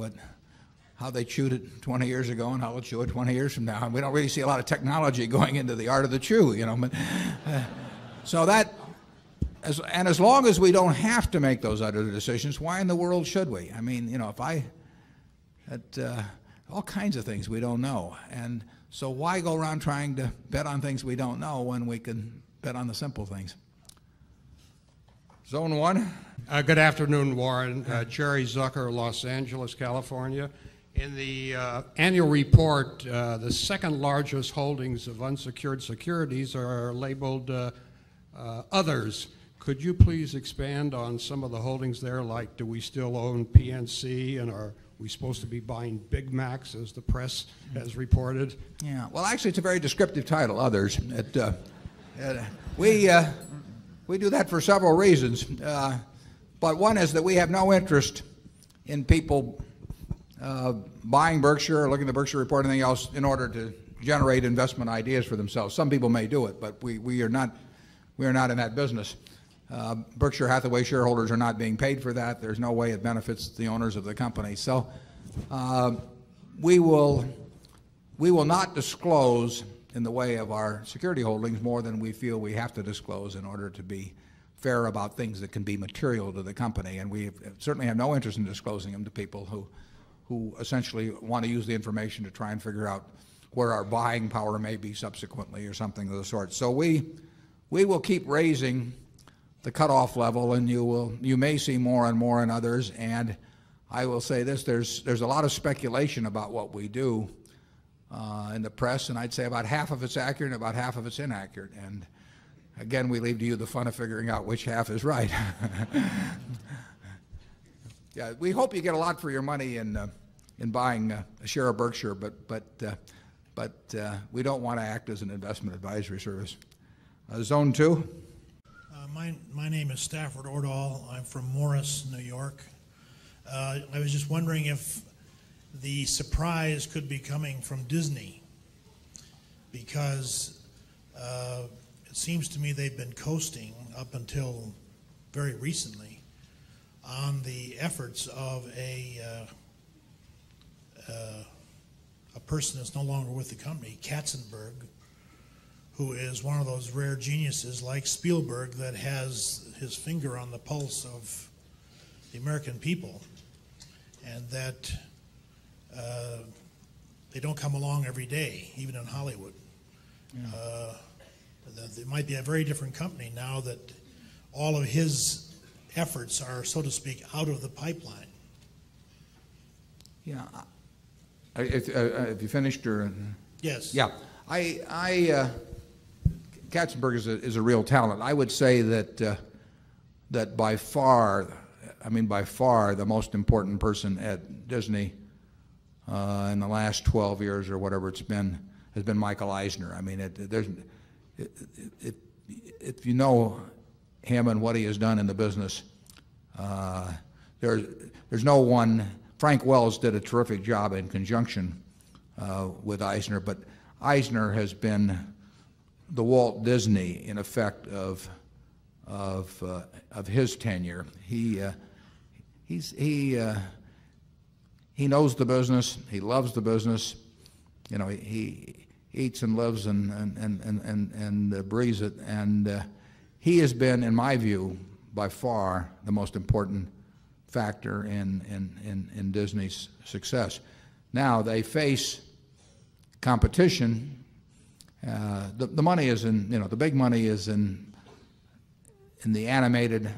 [SPEAKER 1] how they chewed it 20 years ago and how they'll chew it 20 years from now. And we don't really see a lot of technology going into the art of the chew, But, so that. As long as we don't have to make those other decisions, why in the world should we? I mean, if I had all kinds of things we don't know. And so why go around trying to bet on things we don't know when we can bet on the simple things? Zone 1.
[SPEAKER 16] Good afternoon, Warren. Jerry Zucker, Los Angeles, California. In the annual report, the second largest holdings of unsecured securities are labeled others. Could you please expand on some of the holdings there, like do we still own PNC, and are we supposed to be buying Big Macs as the press has reported?
[SPEAKER 1] Yeah, well, actually it's a very descriptive title, others. We do that for several reasons, but one is that we have no interest in people buying Berkshire or looking at the Berkshire report or anything else in order to generate investment ideas for themselves. Some people may do it, but we are not in that business. Berkshire Hathaway shareholders are not being paid for that. There's no way it benefits the owners of the company. So we will not disclose in the way of our security holdings more than we feel we have to disclose in order to be fair about things that can be material to the company. And we certainly have no interest in disclosing them to people who essentially want to use the information to try and figure out where our buying power may be subsequently or something of the sort. So we will keep raising the cutoff level, and you may see more and more in others. And I will say this: there's a lot of speculation about what we do in the press, and I'd say about half of it's accurate and about half of it's inaccurate. And again, we leave to you the fun of figuring out which half is right. Yeah, we hope you get a lot for your money in buying a share of Berkshire, but we don't want to act as an investment advisory service. Zone 2.
[SPEAKER 17] My name is Stafford Ordahl. I'm from Morris, New York. I was just wondering if the surprise could be coming from Disney, because it seems to me they've been coasting up until very recently on the efforts of a person that's no longer with the company, Katzenberg, who is one of those rare geniuses like Spielberg that has his finger on the pulse of the American people, and that they don't come along every day, even in Hollywood. Yeah. It might be a very different company now that all of his efforts are, so to speak, out of the pipeline.
[SPEAKER 1] Yeah. Have you finished or?
[SPEAKER 17] Yes.
[SPEAKER 1] Yeah. Katzenberg is a real talent. I would say that by far the most important person at Disney in the last 12 years or whatever it's been has been Michael Eisner. I mean, if you know him and what he has done in the business, there's no one. Frank Wells did a terrific job in conjunction with Eisner, but Eisner has been the Walt Disney, in effect, of his tenure. He knows the business. He loves the business. He eats and lives and breathes it. And he has been, in my view, by far the most important factor in Disney's success. Now they face competition. The money is in, the big money is in the animated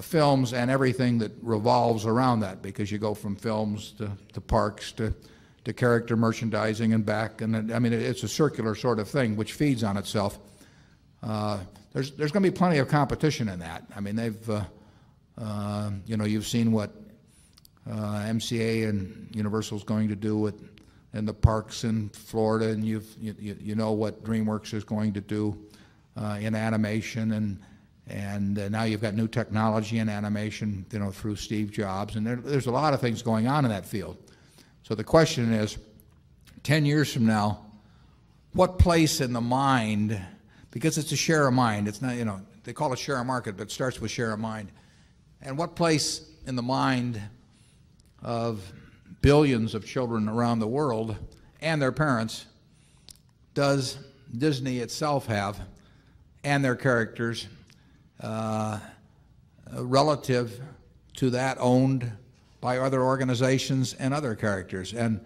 [SPEAKER 1] films and everything that revolves around that, because you go from films to parks to character merchandising and back, and I mean it's a circular sort of thing which feeds on itself. There's going to be plenty of competition in that. I mean they've you've seen what MCA and Universal's going to do in the parks in Florida, and you know what DreamWorks is going to do in animation, And now you've got new technology and animation, through Steve Jobs, and there's a lot of things going on in that field. So the question is, 10 years from now, what place in the mind, because it's a share of mind, it's not, they call it share of market, but it starts with share of mind. And what place in the mind of billions of children around the world and their parents does Disney itself have, and their characters, relative to that owned by other organizations and other characters? And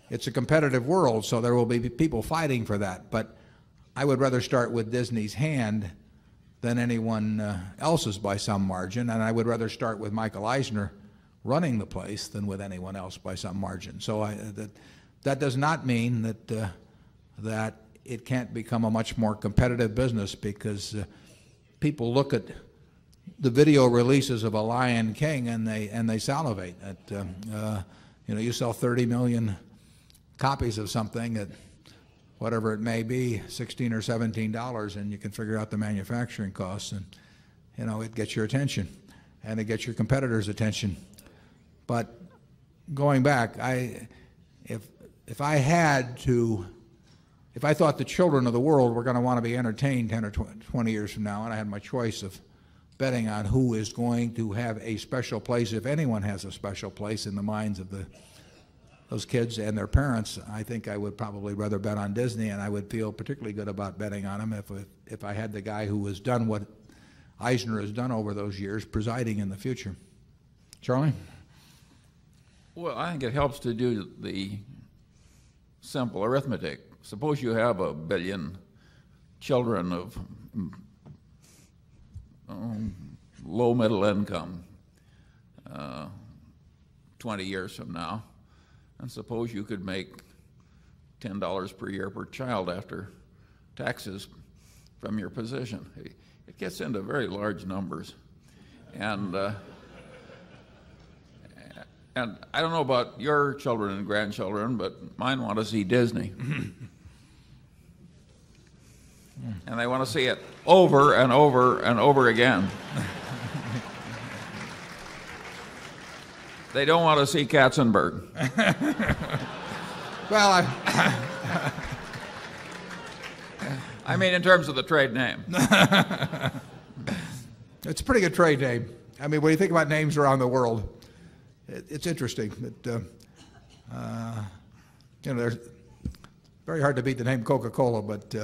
[SPEAKER 1] it's a competitive world, so there will be people fighting for that. But I would rather start with Disney's hand than anyone else's by some margin, and I would rather start with Michael Eisner running the place than with anyone else by some margin. So that does not mean that it can't become a much more competitive business, because people look at the video releases of a Lion King and they salivate. You sell 30 million copies of something at whatever it may be, $16 or $17, and you can figure out the manufacturing costs, and it gets your attention, and it gets your competitors' attention. But going back, if I thought the children of the world were going to want to be entertained 10 or 20 years from now, and I had my choice of betting on who is going to have a special place, if anyone has a special place in the minds of those kids and their parents, I think I would probably rather bet on Disney, and I would feel particularly good about betting on him if I had the guy who has done what Eisner has done over those years presiding in the future. Charlie?
[SPEAKER 3] Well, I think it helps to do the simple arithmetic. Suppose you have 1 billion children of low middle income 20 years from now, and suppose you could make $10 per year per child after taxes from your position. It gets into very large numbers. And I don't know about your children and grandchildren, but mine want to see Disney. And they want to see it over and over and over again. They don't want to see Katzenberg.
[SPEAKER 1] Well,
[SPEAKER 3] I mean, in terms of the trade name.
[SPEAKER 1] It's a pretty good trade name. I mean, when you think about names around the world, it's interesting that there's very hard to beat the name Coca-Cola, but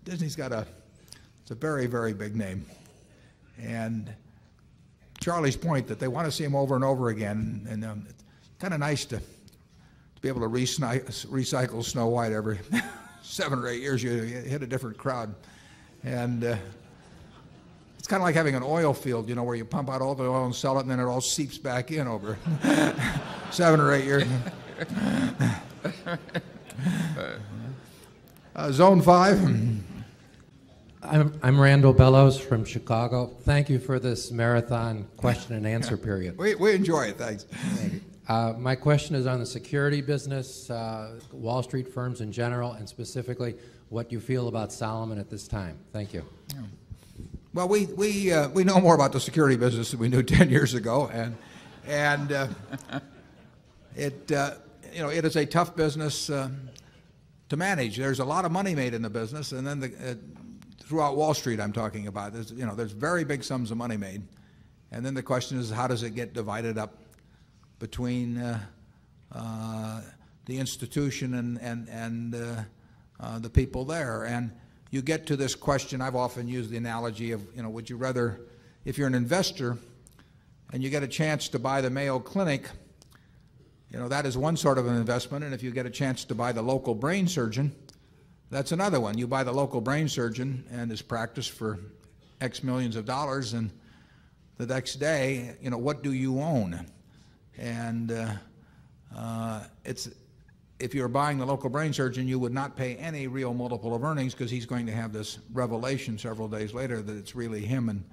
[SPEAKER 1] Disney's got it's a very, very big name. And Charlie's point that they want to see him over and over again, and it's kind of nice to be able to recycle Snow White every 7 or 8 years. You hit a different crowd, and it's kind of like having an oil field, where you pump out all the oil and sell it, and then it all seeps back in over 7 or 8 years. Zone 5.
[SPEAKER 18] I'm Randall Bellows from Chicago. Thank you for this marathon question and answer period.
[SPEAKER 1] We enjoy it, thanks.
[SPEAKER 18] My question is on the security business, Wall Street firms in general, and specifically what you feel about Solomon at this time. Thank you.
[SPEAKER 1] Yeah. Well, we know more about the security business than we knew 10 years ago, and it is a tough business to manage. There's a lot of money made in the business, and then throughout Wall Street, I'm talking about. There's very big sums of money made, and then the question is, how does it get divided up between the institution and the people there? And you get to this question. I've often used the analogy of, would you rather, if you're an investor and you get a chance to buy the Mayo Clinic, that is one sort of an investment, and if you get a chance to buy the local brain surgeon, that's another one. You buy the local brain surgeon and his practice for X millions of dollars, and the next day, what do you own? And if you're buying the local brain surgeon, you would not pay any real multiple of earnings, because he's going to have this revelation several days later that it's really him and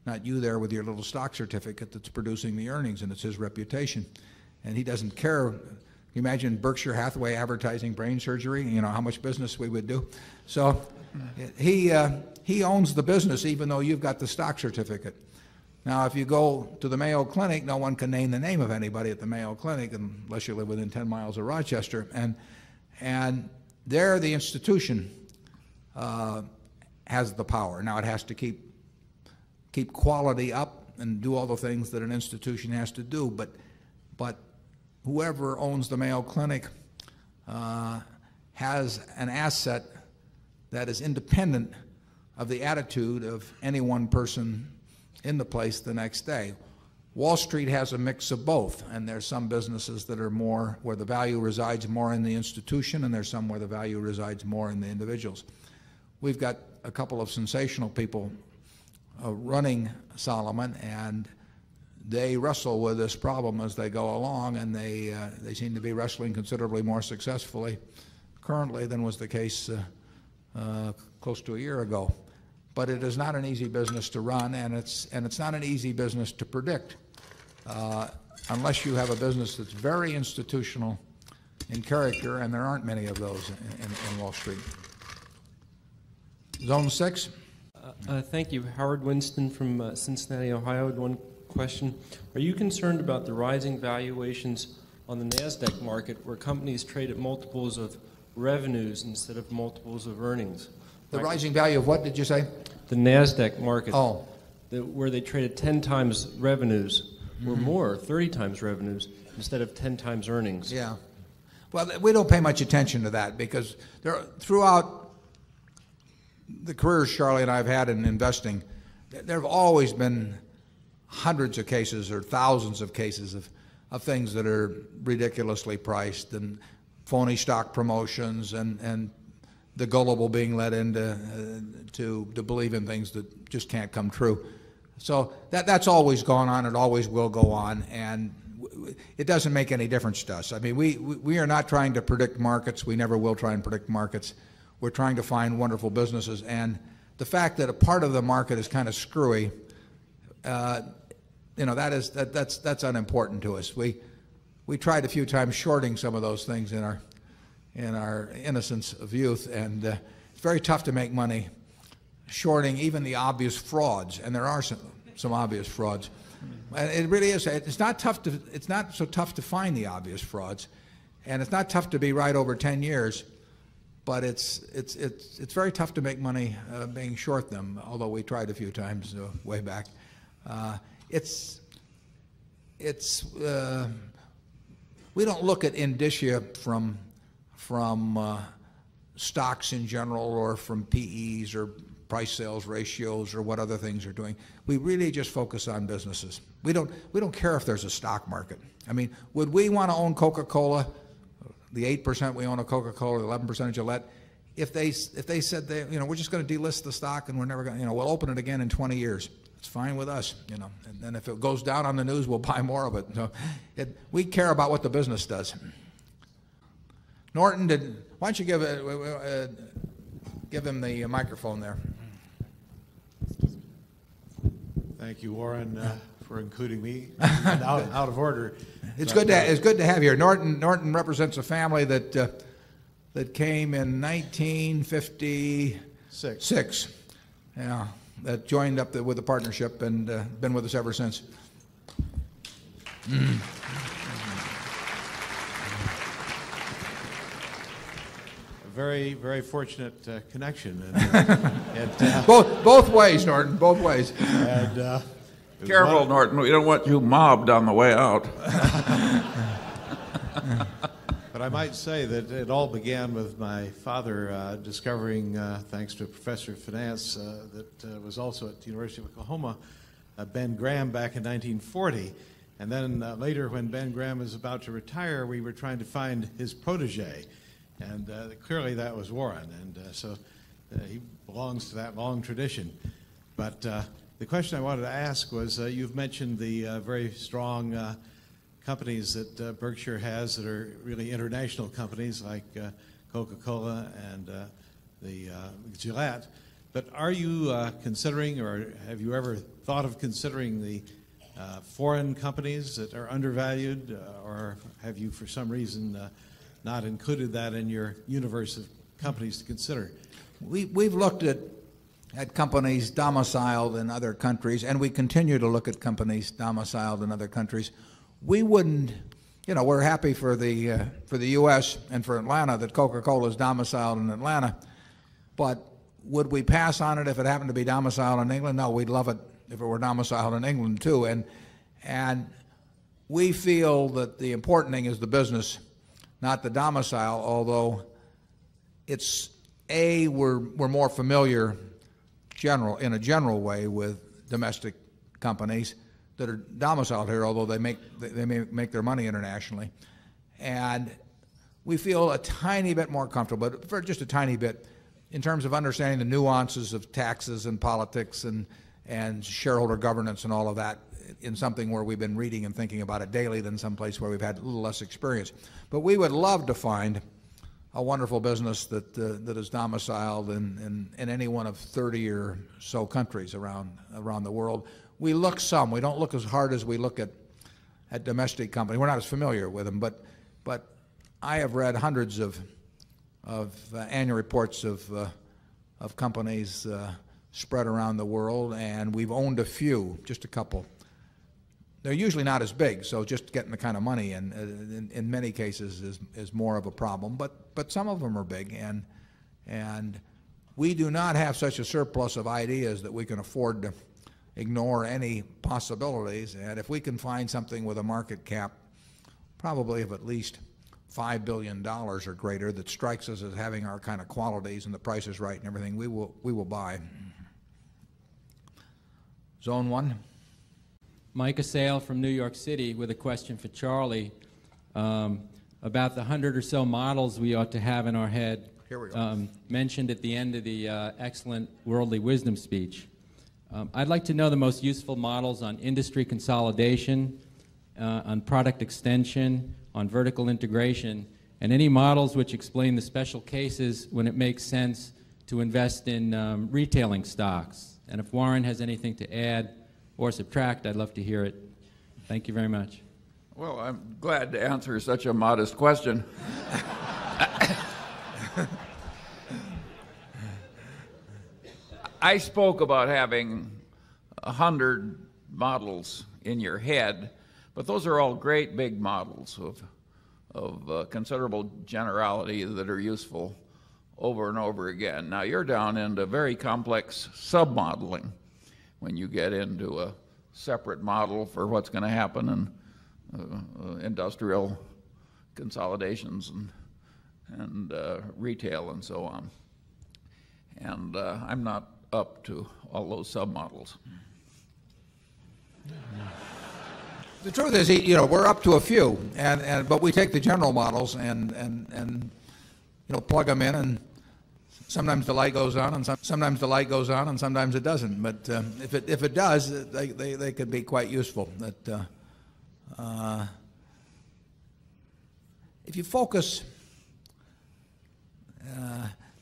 [SPEAKER 1] not you there with your little stock certificate that's producing the earnings, and it's his reputation. And he doesn't care, you imagine Berkshire Hathaway advertising brain surgery? You know how much business we would do. So he owns the business, even though you've got the stock certificate. Now, if you go to the Mayo Clinic, no one can name the name of anybody at the Mayo Clinic unless you live within 10 miles of Rochester. And there, the institution has the power. Now, it has to keep quality up and do all the things that an institution has to do. But whoever owns the Mayo Clinic has an asset that is independent of the attitude of any one person in the place the next day. Wall Street has a mix of both, and there's some businesses that are more where the value resides more in the institution, and there's some where the value resides more in the individuals. We've got a couple of sensational people running Solomon, and they wrestle with this problem as they go along, and they seem to be wrestling considerably more successfully currently than was the case close to a year ago. But it is not an easy business to run, and it's not an easy business to predict unless you have a business that's very institutional in character, and there aren't many of those in Wall Street. Zone 6.
[SPEAKER 19] Thank you. Howard Winston from Cincinnati, Ohio. One question. Are you concerned about the rising valuations on the NASDAQ market where companies trade at multiples of revenues instead of multiples of earnings?
[SPEAKER 1] The rising value of what did you say?
[SPEAKER 19] The NASDAQ market.
[SPEAKER 1] Oh.
[SPEAKER 19] Where they traded 10 times revenues or more, 30 times revenues instead of 10 times earnings.
[SPEAKER 1] Yeah. Well, we don't pay much attention to that because throughout the careers Charlie and I have had in investing, there have always been hundreds of cases or thousands of cases of things that are ridiculously priced and phony stock promotions and the gullible being led into to believe in things that just can't come true. So that's always gone on. It always will go on, and it doesn't make any difference to us. I mean, we are not trying to predict markets. We never will try and predict markets. We're trying to find wonderful businesses, and the fact that a part of the market is kind of screwy, you know, that's unimportant to us. We tried a few times shorting some of those things in our innocence of youth, and it's very tough to make money shorting even the obvious frauds, and there are some obvious frauds. And it really is. It's not so tough to find the obvious frauds, and it's not tough to be right over 10 years, but it's very tough to make money being short them. Although we tried a few times way back. We don't look at indicia from stocks in general or from PEs or price sales ratios or what other things are doing. We really just focus on businesses. We don't care if there's a stock market. I mean, would we want to own Coca-Cola, the 8% we own of Coca-Cola, the 11% of Gillette, if they said we're just going to delist the stock and we're never going to, we'll open it again in 20 years. It's fine with us, and then if it goes down on the news, we'll buy more of it. So we care about what the business does. Norton, why don't you give him the microphone there?
[SPEAKER 20] Thank you, Warren, for including me. out of order.
[SPEAKER 1] It's good to have you here. Norton represents a family that came in 1956. Yeah, that joined up with the partnership and been with us ever since.
[SPEAKER 20] Very, very fortunate connection.
[SPEAKER 1] Both ways, Norton, both ways.
[SPEAKER 20] And,
[SPEAKER 3] careful, Norton. We don't want you mobbed on the way out.
[SPEAKER 20] But I might say that it all began with my father discovering, thanks to a professor of finance that was also at the University of Oklahoma, Ben Graham back in 1940. And then later, when Ben Graham was about to retire, we were trying to find his protege. And clearly that was Warren, and so he belongs to that long tradition. But the question I wanted to ask was, you've mentioned the very strong companies that Berkshire has that are really international companies like Coca-Cola and the Gillette. But are you considering, or have you ever thought of considering the foreign companies that are undervalued, or have you, for some reason, not included that in your universe of companies to consider?
[SPEAKER 1] We've looked at companies domiciled in other countries, and we continue to look at companies domiciled in other countries. We wouldn't, we're happy for the U.S. and for Atlanta that Coca-Cola is domiciled in Atlanta, but would we pass on it if it happened to be domiciled in England? No, we'd love it if it were domiciled in England too. And we feel that the important thing is the business, not the domicile, although it's we're more familiar in a general way with domestic companies that are domiciled here, although they may make their money internationally. And we feel a tiny bit more comfortable, but for just a tiny bit, in terms of understanding the nuances of taxes and politics and shareholder governance and all of that, in something where we've been reading and thinking about it daily than someplace where we've had a little less experience. But we would love to find a wonderful business that is domiciled in any one of 30 or so countries around the world. We look some. We don't look as hard as we look at domestic companies. We're not as familiar with them, but I have read hundreds of annual reports of companies spread around the world, and we've owned a few, just a couple. They're usually not as big, so just getting the kind of money in many cases is more of a problem. But some of them are big, and we do not have such a surplus of ideas that we can afford to ignore any possibilities. And if we can find something with a market cap, probably of at least $5 billion or greater, that strikes us as having our kind of qualities and the price is right and everything, we will buy. Zone 1.
[SPEAKER 21] Mike Assail from New York City with a question for Charlie about the 100 or so models we ought to have in our head.
[SPEAKER 1] Here we go.
[SPEAKER 21] Mentioned at the end of the excellent worldly wisdom speech. I'd like to know the most useful models on industry consolidation, on product extension, on vertical integration, and any models which explain the special cases when it makes sense to invest in retailing stocks. And if Warren has anything to add or subtract, I'd love to hear it. Thank you very much.
[SPEAKER 3] Well, I'm glad to answer such a modest question. I spoke about having 100 models in your head, but those are all great big models of considerable generality that are useful over and over again. Now you're down into very complex sub-modeling when you get into a separate model for what's going to happen in industrial consolidations and retail and so on. And I'm not up to all those sub-models.
[SPEAKER 1] The truth is, we're up to a few, but we take the general models and plug them in, and sometimes the light goes on, and sometimes the light goes on, and sometimes it doesn't. But if it does, they could be quite useful. If you focus,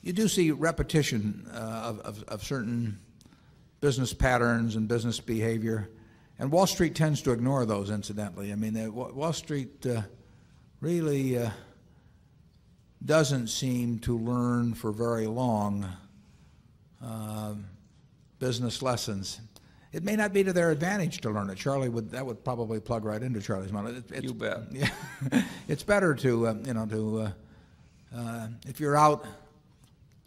[SPEAKER 1] you do see repetition of certain business patterns and business behavior, and Wall Street tends to ignore those. Incidentally, I mean, Wall Street really doesn't seem to learn for very long business lessons. It may not be to their advantage to learn it. That would probably plug right into Charlie's model.
[SPEAKER 3] You bet.
[SPEAKER 1] Yeah, it's better to if you're out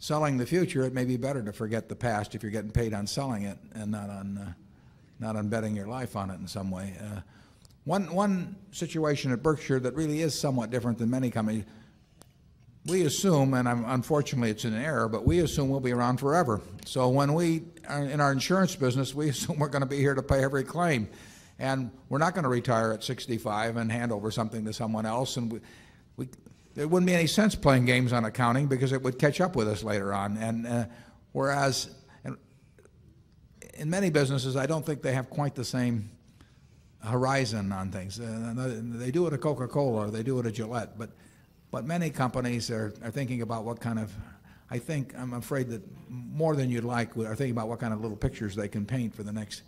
[SPEAKER 1] selling the future, it may be better to forget the past if you're getting paid on selling it and not on betting your life on it in some way. One situation at Berkshire that really is somewhat different than many companies. We assume, and unfortunately it's an error, but we assume we'll be around forever. So when we are in our insurance business, we assume we're going to be here to pay every claim. And we're not going to retire at 65 and hand over something to someone else. And there wouldn't be any sense playing games on accounting because it would catch up with us later on. And whereas in many businesses, I don't think they have quite the same horizon on things. They do it at Coca-Cola or they do it at Gillette, but many companies are thinking about what kind of, I'm afraid that more than you'd like, are thinking about what kind of little pictures they can paint for the next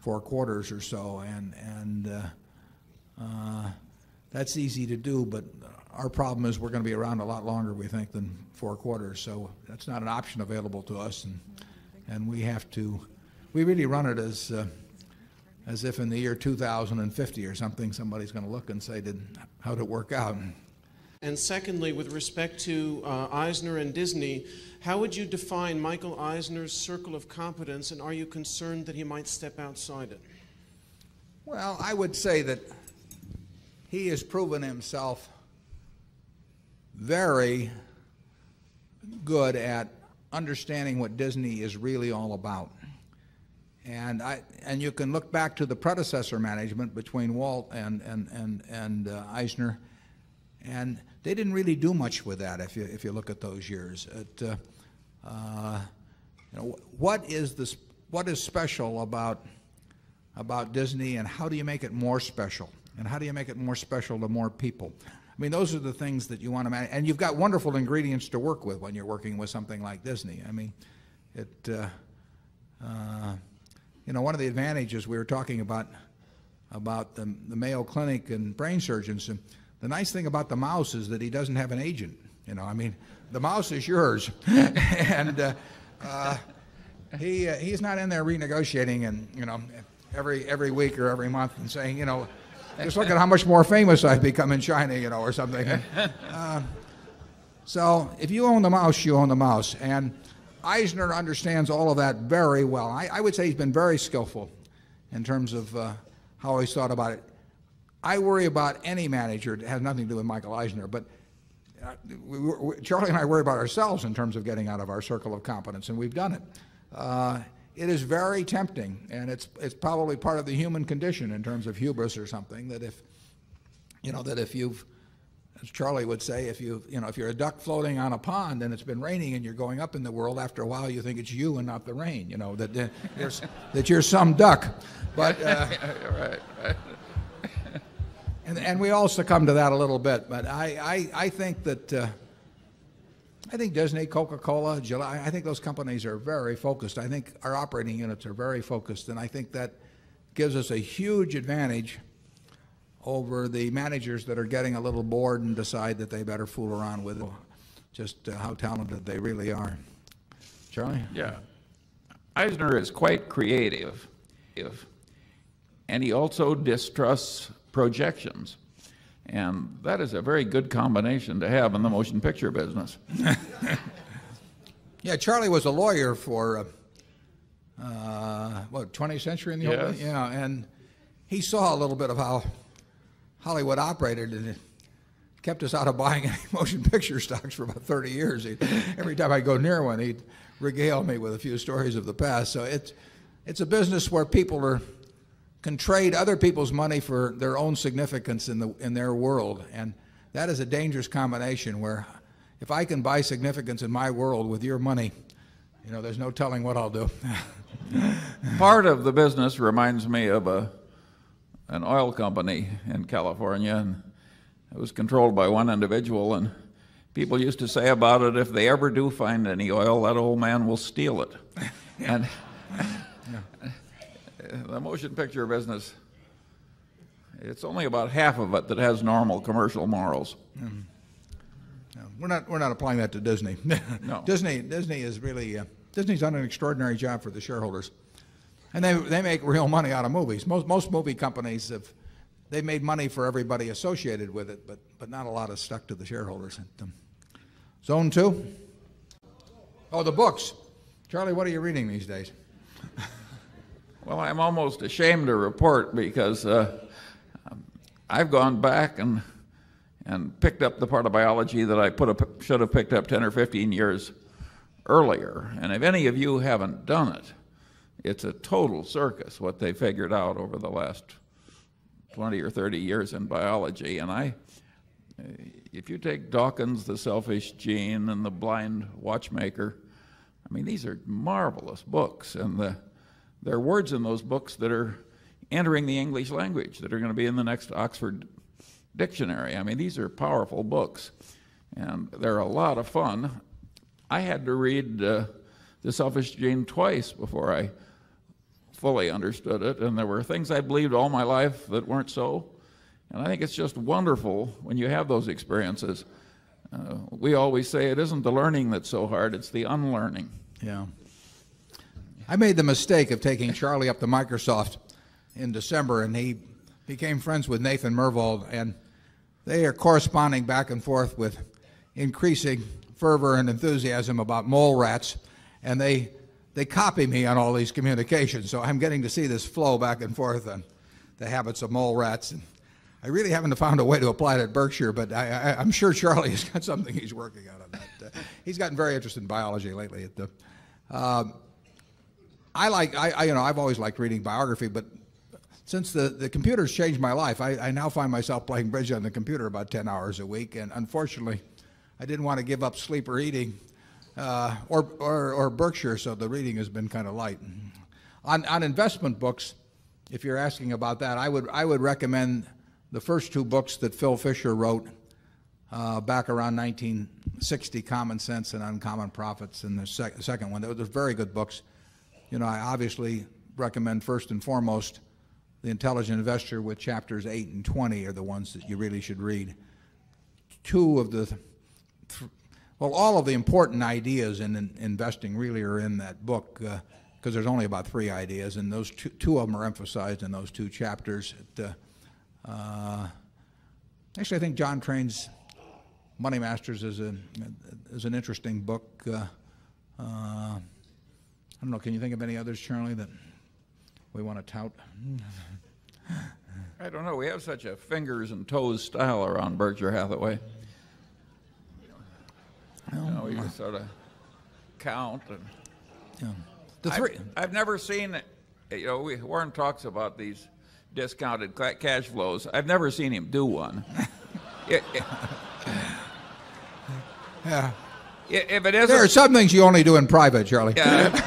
[SPEAKER 1] 4 quarters or so, and that's easy to do, but our problem is we're going to be around a lot longer, we think, than 4 quarters. So that's not an option available to us, and we really run it as if in the year 2050 or something, somebody's going to look and say, how did it work out?
[SPEAKER 2] And secondly, with respect to Eisner and Disney, how would you define Michael Eisner's circle of competence, and are you concerned that he might step outside it?
[SPEAKER 1] Well, I would say that he has proven himself very good at understanding what Disney is really all about. And you can look back to the predecessor management between Walt and Eisner, and they didn't really do much with that if you look at those years. What is special about Disney, and how do you make it more special? And how do you make it more special to more people? I mean, those are the things that you want to manage. And you've got wonderful ingredients to work with when you're working with something like Disney. I mean, one of the advantages we were talking about the Mayo Clinic and brain surgeons, and the nice thing about the mouse is that he doesn't have an agent. I mean, the mouse is yours, and he's not in there renegotiating and every week or every month and saying, just look at how much more famous I've become in China, or something. So if you own the mouse, you own the mouse. And Eisner understands all of that very well. I would say he's been very skillful in terms of how he's thought about it. I worry about any manager. It has nothing to do with Michael Eisner, but Charlie and I worry about ourselves in terms of getting out of our circle of competence, and we've done it. It is very tempting, and it's probably part of the human condition in terms of hubris or something, that if you've, as Charlie would say, if you're a duck floating on a pond and it's been raining and you're going up in the world, after a while you think it's you and not the rain, that you're some duck. But
[SPEAKER 3] right.
[SPEAKER 1] and we all succumb to that a little bit. But I think that I think Disney, Coca-Cola, Gillette, I think those companies are very focused. I think our operating units are very focused, and I think that gives us a huge advantage over the managers that are getting a little bored and decide that they better fool around with just how talented they really are. Charlie?
[SPEAKER 3] Yeah. Eisner is quite creative, and he also distrusts projections. And that is a very good combination to have in the motion picture business.
[SPEAKER 1] Yeah, Charlie was a lawyer for, 20th century in the old days? Yeah, and he saw a little bit of how Hollywood operated, and it kept us out of buying any motion picture stocks for about 30 years. Every time I'd go near one, he'd regale me with a few stories of the past. So it's a business where people can trade other people's money for their own significance in their world, and that is a dangerous combination where if I can buy significance in my world with your money, there's no telling what I'll do.
[SPEAKER 3] Part of the business reminds me of an oil company in California, and it was controlled by one individual, and people used to say about it, if they ever do find any oil, that old man will steal it. And the motion picture business, it's only about half of it that has normal commercial morals.
[SPEAKER 1] Mm-hmm. No, we're not applying that to Disney.
[SPEAKER 3] No.
[SPEAKER 1] Disney is really Disney's done an extraordinary job for the shareholders, and they make real money out of movies. Most movie companies they've made money for everybody associated with it, but not a lot is stuck to the shareholders. Zone 2. Oh, the books. Charlie, what are you reading these days?
[SPEAKER 3] Well, I'm almost ashamed to report because I've gone back and picked up the part of biology that I should have picked up 10 or 15 years earlier. And if any of you haven't done it, it's a total circus what they figured out over the last 20 or 30 years in biology. And if you take Dawkins, The Selfish Gene, and The Blind Watchmaker, I mean, these are marvelous books, and there are words in those books that are entering the English language that are going to be in the next Oxford dictionary. I mean, these are powerful books, and they're a lot of fun. I had to read The Selfish Gene twice before I fully understood it, and there were things I believed all my life that weren't so. And I think it's just wonderful when you have those experiences. We always say it isn't the learning that's so hard, it's the unlearning.
[SPEAKER 1] Yeah. I made the mistake of taking Charlie up to Microsoft in December, and he became friends with Nathan Myhrvold, and they are corresponding back and forth with increasing fervor and enthusiasm about mole rats, and they copy me on all these communications, so I'm getting to see this flow back and forth on the habits of mole rats. And I really haven't found a way to apply it at Berkshire, but I'm sure Charlie has got something he's working on that. He's gotten very interested in biology lately. I've always liked reading biography, but since the computer's changed my life, I now find myself playing bridge on the computer about 10 hours a week, and unfortunately, I didn't want to give up sleep or eating or Berkshire, so the reading has been kind of light. On investment books, if you're asking about that, I would recommend the first two books that Phil Fisher wrote back around 1960, Common Sense and Uncommon Profits, and the second one. They're very good books. I obviously recommend first and foremost The Intelligent Investor, with chapters 8 and 20 are the ones that you really should read. All of the important ideas in investing really are in that book, because there's only about 3 ideas, and those two of them are emphasized in those 2 chapters. Actually, I think John Train's Money Masters is an interesting book. I don't know, can you think of any others, Charlie, that we want to tout?
[SPEAKER 3] I don't know. We have such a fingers and toes style around Berkshire Hathaway. We just sort of count. I've never seen, Warren talks about these discounted cash flows. I've never seen him do one.
[SPEAKER 1] Yeah.
[SPEAKER 3] If it isn't,
[SPEAKER 1] there are some things you only do in private, Charlie.
[SPEAKER 3] Yeah.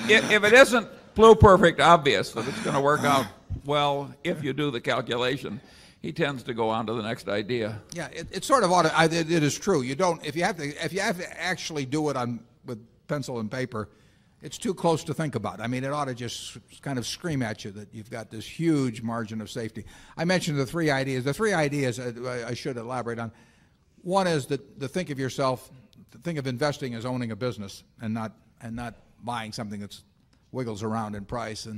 [SPEAKER 3] If it isn't perfect obvious that it's going to work out well if you do the calculation, he tends to go on to the next idea.
[SPEAKER 1] Yeah, it's sort of it is true. You don't if you have to actually do it with pencil and paper, it's too close to think about. I mean, it ought to just kind of scream at you that you've got this huge margin of safety. I mentioned the 3 ideas. The 3 ideas I should elaborate on. One is that think of investing as owning a business and not buying something that wiggles around in price.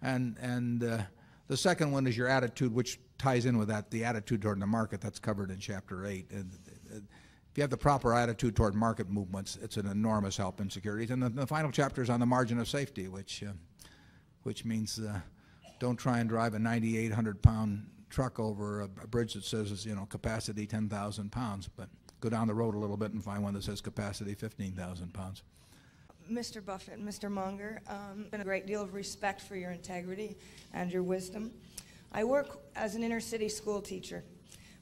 [SPEAKER 1] And the second one is your attitude, which ties in with that, the attitude toward the market. That's covered in chapter 8. And if you have the proper attitude toward market movements, it's an enormous help in securities. And the final chapter is on the margin of safety, which means don't try and drive a 9,800-pound truck over a bridge that says capacity 10,000 pounds, but go down the road a little bit and find one that says capacity 15,000 pounds.
[SPEAKER 4] Mr. Buffett and Mr. Munger, a great deal of respect for your integrity and your wisdom. I work as an inner city school teacher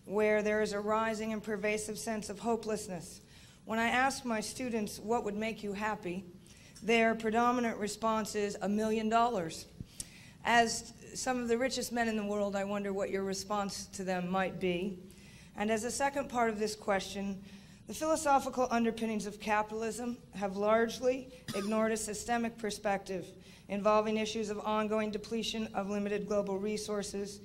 [SPEAKER 4] where there is a rising and pervasive sense of hopelessness. When I ask my students what would make you happy, their predominant response is $1 million. As some of the richest men in the world, I wonder what your response to them might be. And as a second part of this question, the philosophical underpinnings of capitalism have largely ignored a systemic perspective involving issues of ongoing depletion of limited global resources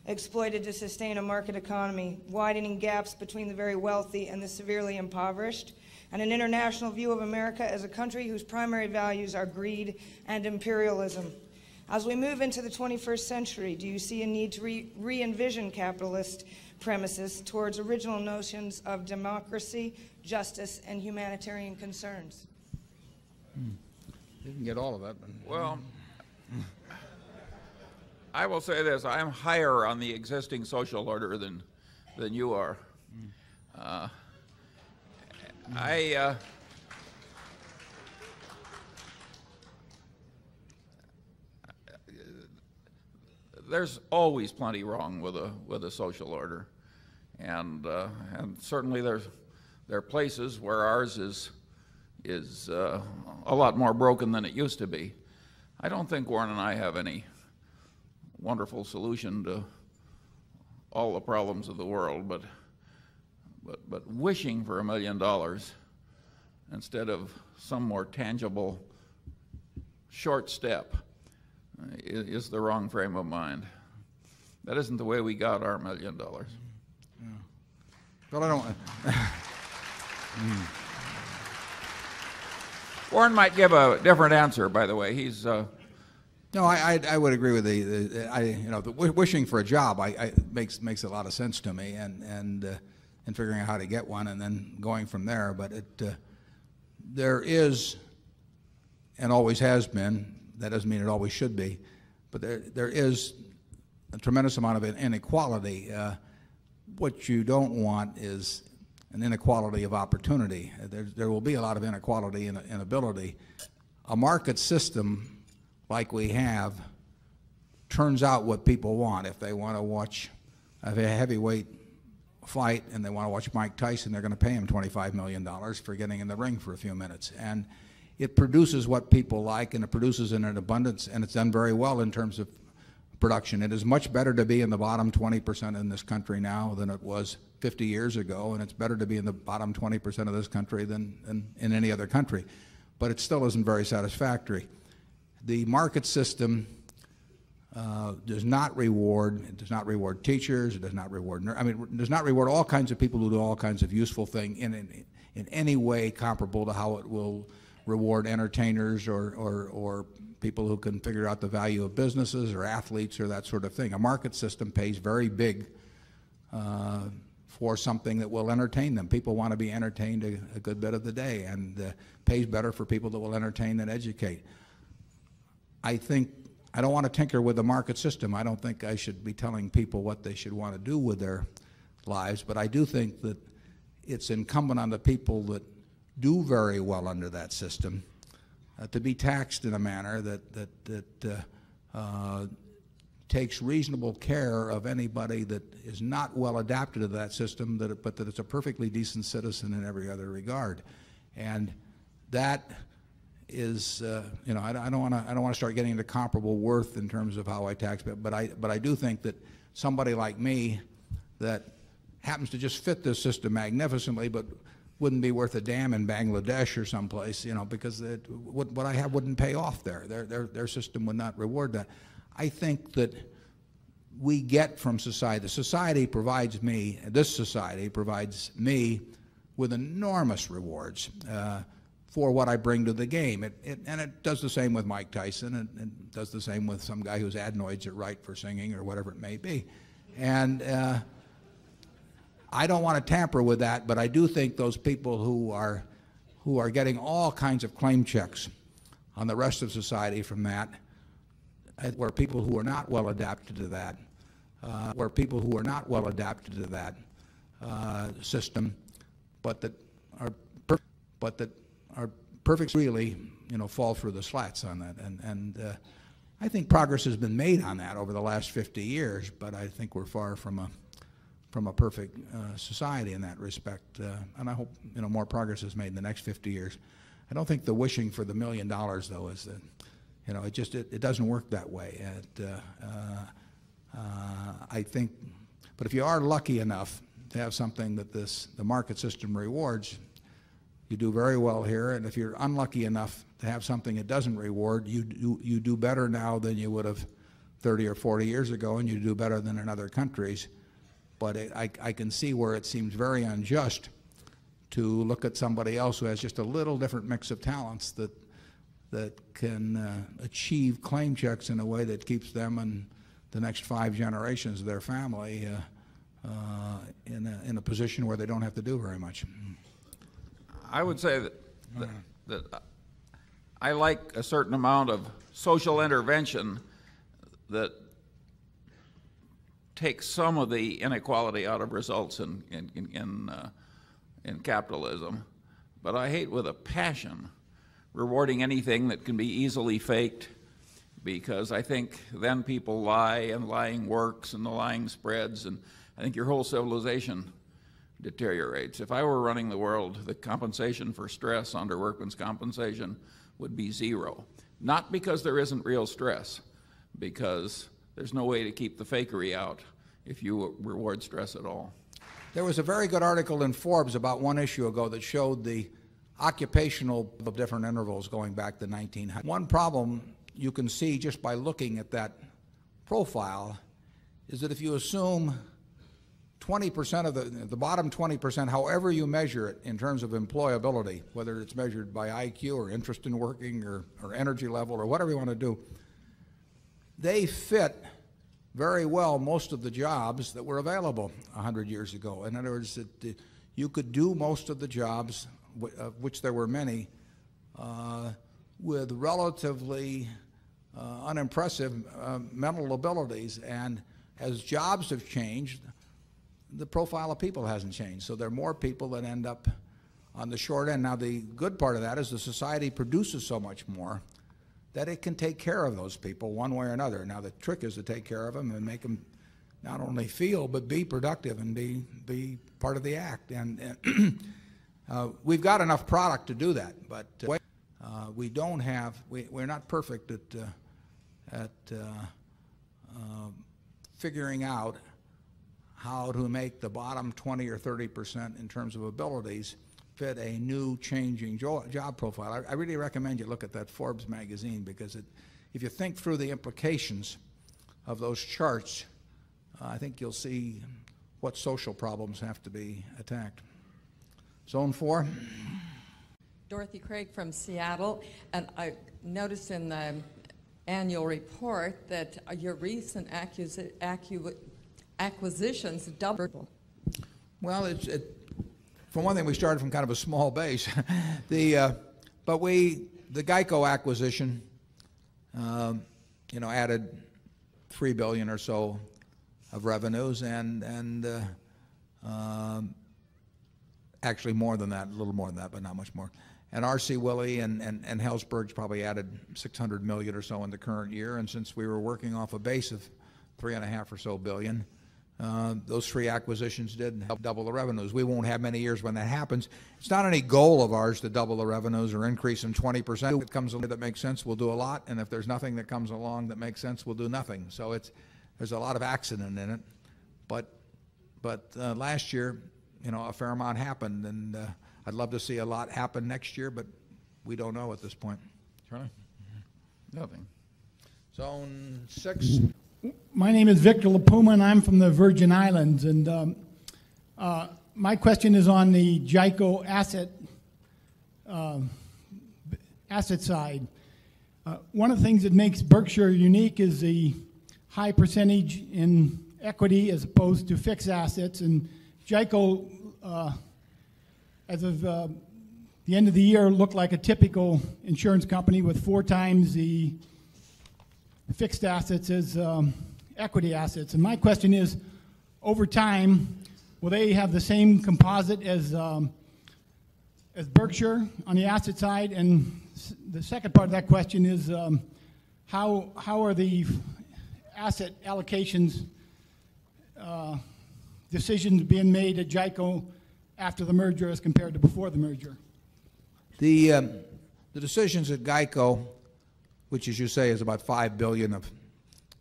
[SPEAKER 4] exploited to sustain a market economy, widening gaps between the very wealthy and the severely impoverished, and an international view of America as a country whose primary values are greed and imperialism. As we move into the 21st century, do you see a need to re-envision capitalist premises towards original notions of democracy, justice, and humanitarian concerns?
[SPEAKER 1] You can get all of that.
[SPEAKER 3] Well, I will say this. I'm higher on the existing social order than you are. There's always plenty wrong with a social order, and certainly there are places where ours is a lot more broken than it used to be. I don't think Warren and I have any wonderful solution to all the problems of the world, but wishing for $1 million instead of some more tangible short step is the wrong frame of mind. That isn't the way we got our $1 million.
[SPEAKER 1] Yeah. Well, I don't.
[SPEAKER 3] Warren might give a different answer, by the way. He's.
[SPEAKER 1] No, I would agree with the wishing for a job. Makes a lot of sense to me, and figuring out how to get one, and then going from there. But there is, and always has been. That doesn't mean it always should be, but there is a tremendous amount of inequality. What you don't want is an inequality of opportunity. There will be a lot of inequality in ability. A market system like we have turns out what people want. If they want to watch a heavyweight fight and they want to watch Mike Tyson, they're going to pay him $25 million for getting in the ring for a few minutes. And it produces what people like, and it produces in an abundance, and it's done very well in terms of production. It is much better to be in the bottom 20% in this country now than it was 50 years ago, and it's better to be in the bottom 20% of this country than in any other country. But it still isn't very satisfactory. The market system does not reward teachers. It does not reward. It does not reward all kinds of people who do all kinds of useful things in any way comparable to how it will reward entertainers or people who can figure out the value of businesses or athletes or that sort of thing. A market system pays very big for something that will entertain them. People want to be entertained a good bit of the day, and pays better for people that will entertain than educate. I don't want to tinker with the market system. I don't think I should be telling people what they should want to do with their lives, but I do think that it's incumbent on the people that do very well under that system to be taxed in a manner that takes reasonable care of anybody that is not well adapted to that system, but that it's a perfectly decent citizen in every other regard. And that is, I don't want to start getting into comparable worth in terms of how I tax, but I do think that somebody like me that happens to just fit this system magnificently, but wouldn't be worth a damn in Bangladesh or someplace, because what I have wouldn't pay off there. Their system would not reward that. I think that we get from society. This society provides me with enormous rewards for what I bring to the game. And it does the same with Mike Tyson, and it does the same with some guy whose adenoids are right for singing or whatever it may be. And I don't want to tamper with that, but I do think those people who are getting all kinds of claim checks on the rest of society from that, where people who are not well adapted to that, system, but that are perfect, really, fall through the slats on that. And I think progress has been made on that over the last 50 years, but I think we're far from a perfect society in that respect. And I hope more progress is made in the next 50 years. I don't think the wishing for the $1 million, though, is that it doesn't work that way. I think, but if you are lucky enough to have something that the market system rewards, you do very well here. And if you're unlucky enough to have something it doesn't reward, you do better now than you would have 30 or 40 years ago, and you do better than in other countries. But I can see where it seems very unjust to look at somebody else who has just a little different mix of talents that can achieve claim checks in a way that keeps them and the next 5 generations of their family in a position where they don't have to do very much.
[SPEAKER 3] I would say that I like a certain amount of social intervention that takes some of the inequality out of results in capitalism, but I hate with a passion rewarding anything that can be easily faked, because I think then people lie, and lying works, and the lying spreads, and I think your whole civilization deteriorates. If I were running the world, the compensation for stress under workman's compensation would be 0. Not because there isn't real stress, because there's no way to keep the fakery out if you reward stress at all.
[SPEAKER 1] There was a very good article in Forbes about 1 issue ago that showed the occupational of different intervals going back to 1900. One problem you can see just by looking at that profile is that if you assume 20% of the bottom 20%, however you measure it in terms of employability, whether it's measured by IQ or interest in working or energy level or whatever you want to do, they fit very well most of the jobs that were available 100 years ago. In other words, you could do most of the jobs, of which there were many, with relatively unimpressive mental abilities. And as jobs have changed, the profile of people hasn't changed. So there are more people that end up on the short end. Now, the good part of that is the society produces so much more that it can take care of those people one way or another. Now, the trick is to take care of them and make them not only feel, but be productive and be part of the act. And we've got enough product to do that, but we don't have, we're not perfect at figuring out how to make the bottom 20 or 30% in terms of abilities fit a new changing job profile. I really recommend you look at that Forbes magazine, because if you think through the implications of those charts, I think you'll see what social problems have to be attacked. Zone 4.
[SPEAKER 5] Dorothy Craig from Seattle, and I noticed in the annual report that your recent acquisitions doubled.
[SPEAKER 1] Well, for one thing, we started from kind of a small base. But the Geico acquisition, added $3 billion or so of revenues, and actually more than that, a little more than that, but not much more. And R.C. Willey and Helzberg's probably added $600 million or so in the current year. And since we were working off a base of $3.5 or so billion, those 3 acquisitions did help double the revenues. We won't have many years when that happens. It's not any goal of ours to double the revenues or increase them 20%. If it comes along that makes sense, we'll do a lot. And if there's nothing that comes along that makes sense, we'll do nothing. So there's a lot of accident in it. But last year, a fair amount happened, and I'd love to see a lot happen next year, but we don't know at this point. Charlie? Nothing. Zone 6.
[SPEAKER 22] My name is Victor LaPuma, and I'm from the Virgin Islands. And my question is on the GEICO asset side. One of the things that makes Berkshire unique is the high percentage in equity as opposed to fixed assets. And GEICO, as of the end of the year, looked like a typical insurance company with 4 times the fixed assets as equity assets. And my question is, over time, will they have the same composite as Berkshire on the asset side? And the second part of that question is, how are the asset allocations decisions being made at GEICO after the merger as compared to before the merger?
[SPEAKER 1] The decisions at GEICO, which, as you say, is about $5 billion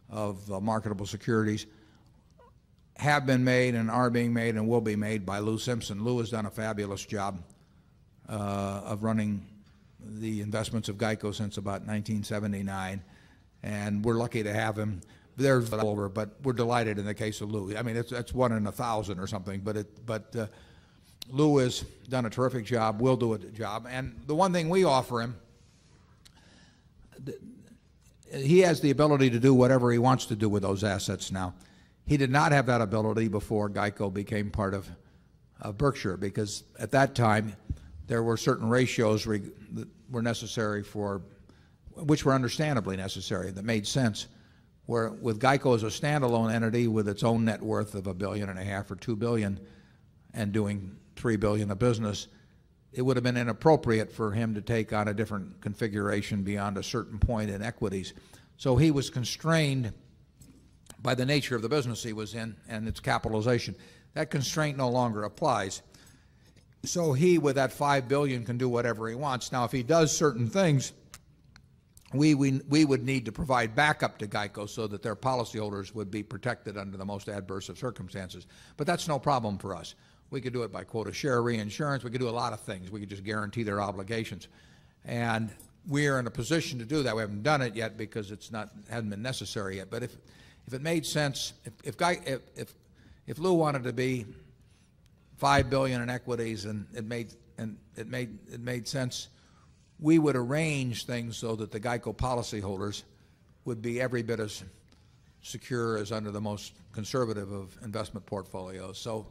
[SPEAKER 1] of marketable securities, have been made and are being made and will be made by Lou Simpson. Lou has done a fabulous job of running the investments of GEICO since about 1979, and we're lucky to have him. There's over, but we're delighted in the case of Lou. I mean, that's 1 in 1,000 or something, but Lou has done a terrific job, will do a job. And the one thing we offer him, he has the ability to do whatever he wants to do with those assets now. He did not have that ability before GEICO became part of Berkshire, because at that time there were certain ratios that were necessary which were understandably necessary, that made sense. Where with GEICO as a standalone entity with its own net worth of $1.5 billion or $2 billion and doing $3 billion of business, it would have been inappropriate for him to take on a different configuration beyond a certain point in equities. So he was constrained by the nature of the business he was in and its capitalization. That constraint no longer applies. So he, with that $5 billion, can do whatever he wants. Now, if he does certain things, we would need to provide backup to GEICO so that their policyholders would be protected under the most adverse of circumstances. But that's no problem for us. We could do it by quota share reinsurance. We could do a lot of things. We could just guarantee their obligations. And we're in a position to do that. We haven't done it yet because hasn't been necessary yet. But if it made sense, if Lou wanted to be $5 billion in equities and it made sense, we would arrange things so that the GEICO policyholders would be every bit as secure as under the most conservative of investment portfolios. So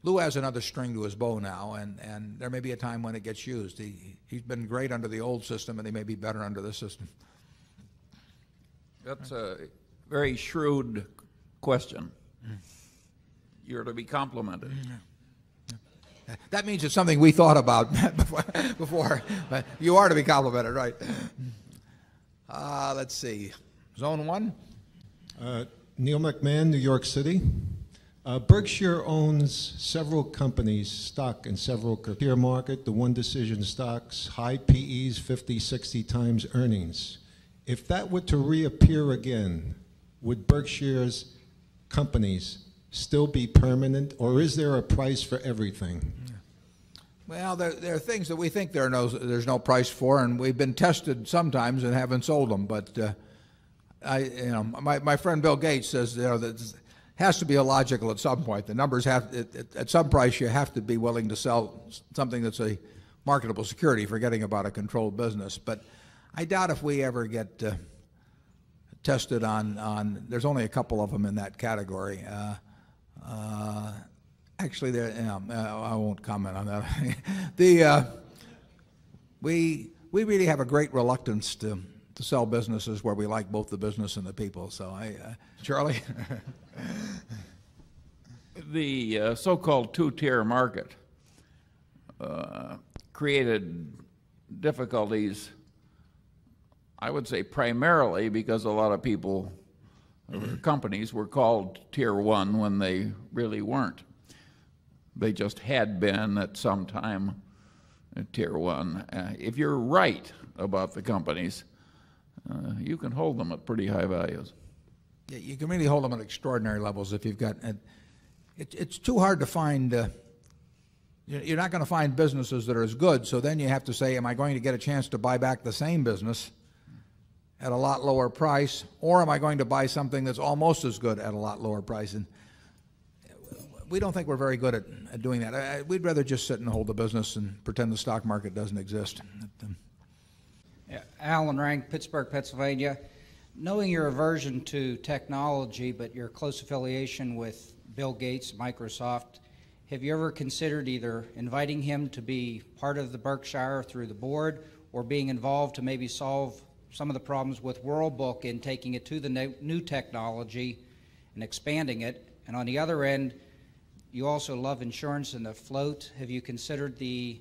[SPEAKER 1] Lou has another string to his bow now, and there may be a time when it gets used. He's been great under the old system, and he may be better under this system.
[SPEAKER 3] That's a very shrewd question. You're to be complimented.
[SPEAKER 1] That means it's something we thought about before. But you are to be complimented, right? Let's see. Zone 1?
[SPEAKER 6] Neil McMahon, New York City. Berkshire owns several companies, stock in several peer market, the one decision stocks, high PEs, 50, 60 times earnings. If that were to reappear again, would Berkshire's companies still be permanent, or is there a price for everything?
[SPEAKER 1] Well, there are things that we think there's no price for, and we've been tested sometimes and haven't sold them. But my friend Bill Gates says that it has to be illogical at some point. The numbers at some price you have to be willing to sell something that's a marketable security, forgetting about a controlled business. But I doubt if we ever get tested on. There's only a couple of them in that category. Actually, I won't comment on that. We really have a great reluctance to sell businesses where we like both the business and the people. So, Charlie?
[SPEAKER 3] The so-called two-tier market created difficulties, I would say primarily because a lot of people, companies were called Tier 1 when they really weren't. They just had been at some time Tier 1. If you're right about the companies, you can hold them at pretty high values.
[SPEAKER 1] Yeah, you can really hold them at extraordinary levels if you've got. It's too hard to find. You're not going to find businesses that are as good. So then you have to say, am I going to get a chance to buy back the same business at a lot lower price, or am I going to buy something that's almost as good at a lot lower price? And we don't think we're very good at doing that. We'd rather just sit and hold the business and pretend the stock market doesn't exist.
[SPEAKER 7] Alan Rank, Pittsburgh, Pennsylvania. Knowing your aversion to technology, but your close affiliation with Bill Gates, Microsoft, have you ever considered either inviting him to be part of the Berkshire through the board, or being involved to maybe solve some of the problems with World Book in taking it to the new technology and expanding it? And on the other end, you also love insurance and the float. Have you considered the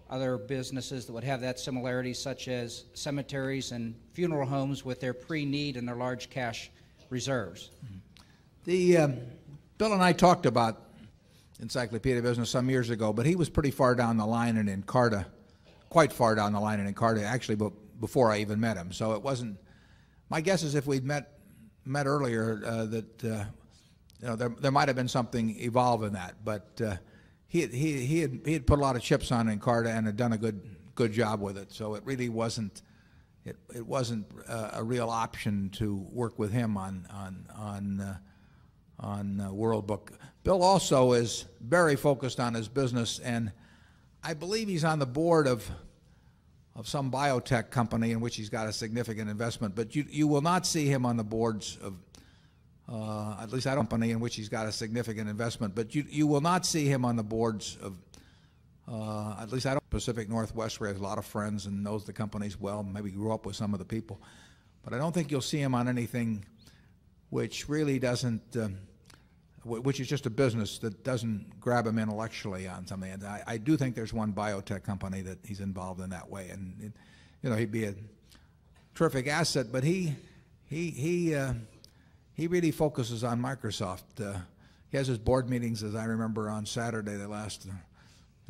[SPEAKER 7] other businesses that would have that similarity, such as cemeteries and funeral homes with their pre-need and their large cash reserves?
[SPEAKER 1] Bill and I talked about encyclopedia business some years ago, but he was pretty far down the line in Encarta, quite far down the line in Encarta, actually, before I even met him. So it wasn't. My guess is if we'd met earlier, that there might have been something evolve in that. But he had put a lot of chips on Encarta and had done a good job with it. So it really wasn't. It wasn't a real option to work with him on World Book. Bill also is very focused on his business, and I believe he's on the board of some biotech company in which he's got a significant investment. But you will not see him on the boards of, at least I don't, company in which he's got a significant investment. But you will not see him on the boards of, at least I don't, Pacific Northwest, where he has a lot of friends and knows the companies well, maybe grew up with some of the people. But I don't think you'll see him on anything which really doesn't, which is just a business that doesn't grab him intellectually on something. And I do think there's one biotech company that he's involved in that way, and he'd be a terrific asset. But he really focuses on Microsoft. He has his board meetings, as I remember, on Saturday. They last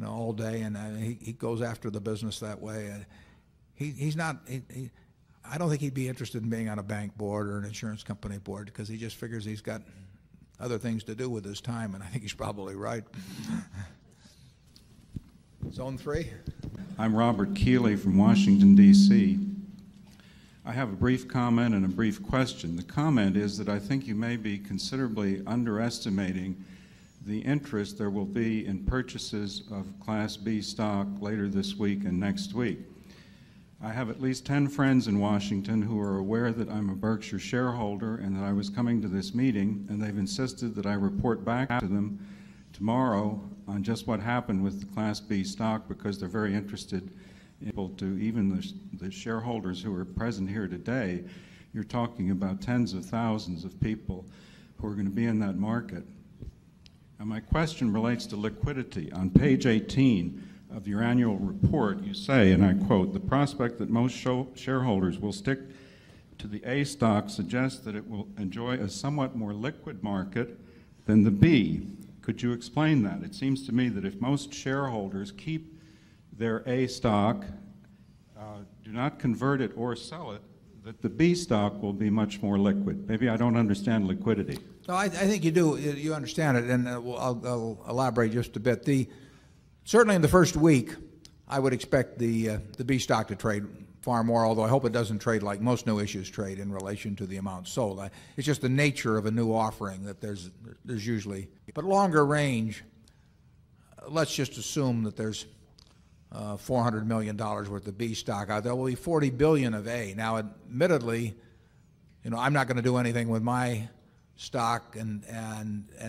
[SPEAKER 1] all day, and he goes after the business that way. He's not. I don't think he'd be interested in being on a bank board or an insurance company board, because he just figures he's got other things to do with his time, and I think he's probably right. Zone 3.
[SPEAKER 8] I'm Robert Keeley from Washington, D.C. I have a brief comment and a brief question. The comment is that I think you may be considerably underestimating the interest there will be in purchases of Class B stock later this week and next week. I have at least 10 friends in Washington who are aware that I'm a Berkshire shareholder and that I was coming to this meeting, and they've insisted that I report back to them tomorrow on just what happened with the Class B stock, because they're very interested to even the shareholders who are present here today. You're talking about tens of thousands of people who are going to be in that market. And my question relates to liquidity. On page 18 of your annual report, you say, and I quote, "The prospect that most shareholders will stick to the A stock suggests that it will enjoy a somewhat more liquid market than the B. Could you explain that? It seems to me that if most shareholders keep their A stock, do not convert it or sell it, that the B stock will be much more liquid." Maybe I don't understand liquidity.
[SPEAKER 1] No, I think you do. You understand it, and I'll elaborate just a bit. Certainly in the first week, I would expect the B stock to trade far more, although I hope it doesn't trade like most new issues trade in relation to the amount sold. It's just the nature of a new offering that there's usually. But longer range, let's just assume that there's $400 million worth of B stock out there. There will be $40 billion of A. Now, admittedly, I'm not going to do anything with my stock, and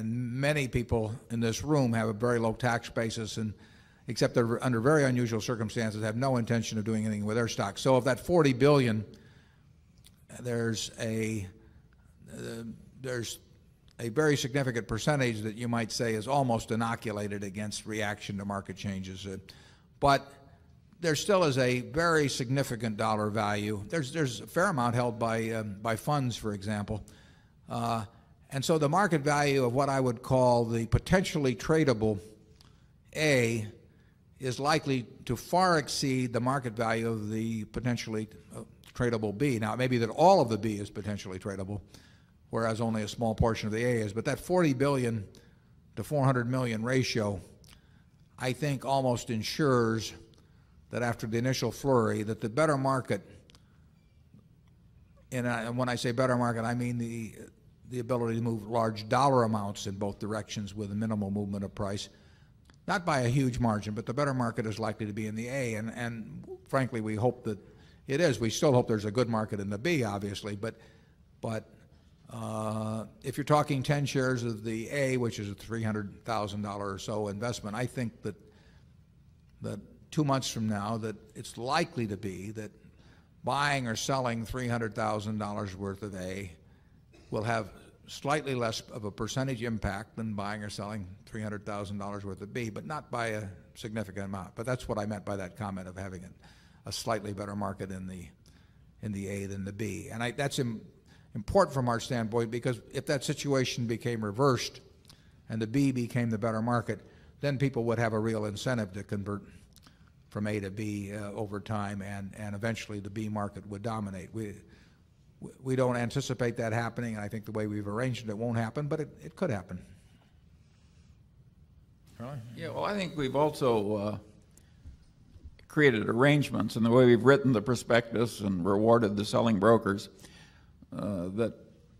[SPEAKER 1] many people in this room have a very low tax basis, and except they're under very unusual circumstances, have no intention of doing anything with their stock. So of that $40 billion, there's a very significant percentage that you might say is almost inoculated against reaction to market changes. But there still is a very significant dollar value. There's a fair amount held by funds, for example. And so the market value of what I would call the potentially tradable A is likely to far exceed the market value of the potentially tradable B. Now, it may be that all of the B is potentially tradable, whereas only a small portion of the A is. But that 40 billion to 400 million ratio, I think, almost ensures that after the initial flurry, that the better market, and when I say better market, I mean the ability to move large dollar amounts in both directions with a minimal movement of price, not by a huge margin, but the better market is likely to be in the A, and frankly, we hope that it is. We still hope there's a good market in the B, obviously, but if you're talking 10 shares of the A, which is a $300,000 or so investment, I think that 2 months from now that it's likely to be that buying or selling $300,000 worth of A will have slightly less of a percentage impact than buying or selling $300,000 worth of B, but not by a significant amount. But that's what I meant by that comment of having a slightly better market in the A than the B. And that's important from our standpoint, because if that situation became reversed and the B became the better market, then people would have a real incentive to convert from A to B over time, and eventually the B market would dominate. We don't anticipate that happening, and I think the way we've arranged it won't happen, but it could happen.
[SPEAKER 3] Charlie? Yeah, well, I think we've also created arrangements in the way we've written the prospectus and rewarded the selling brokers that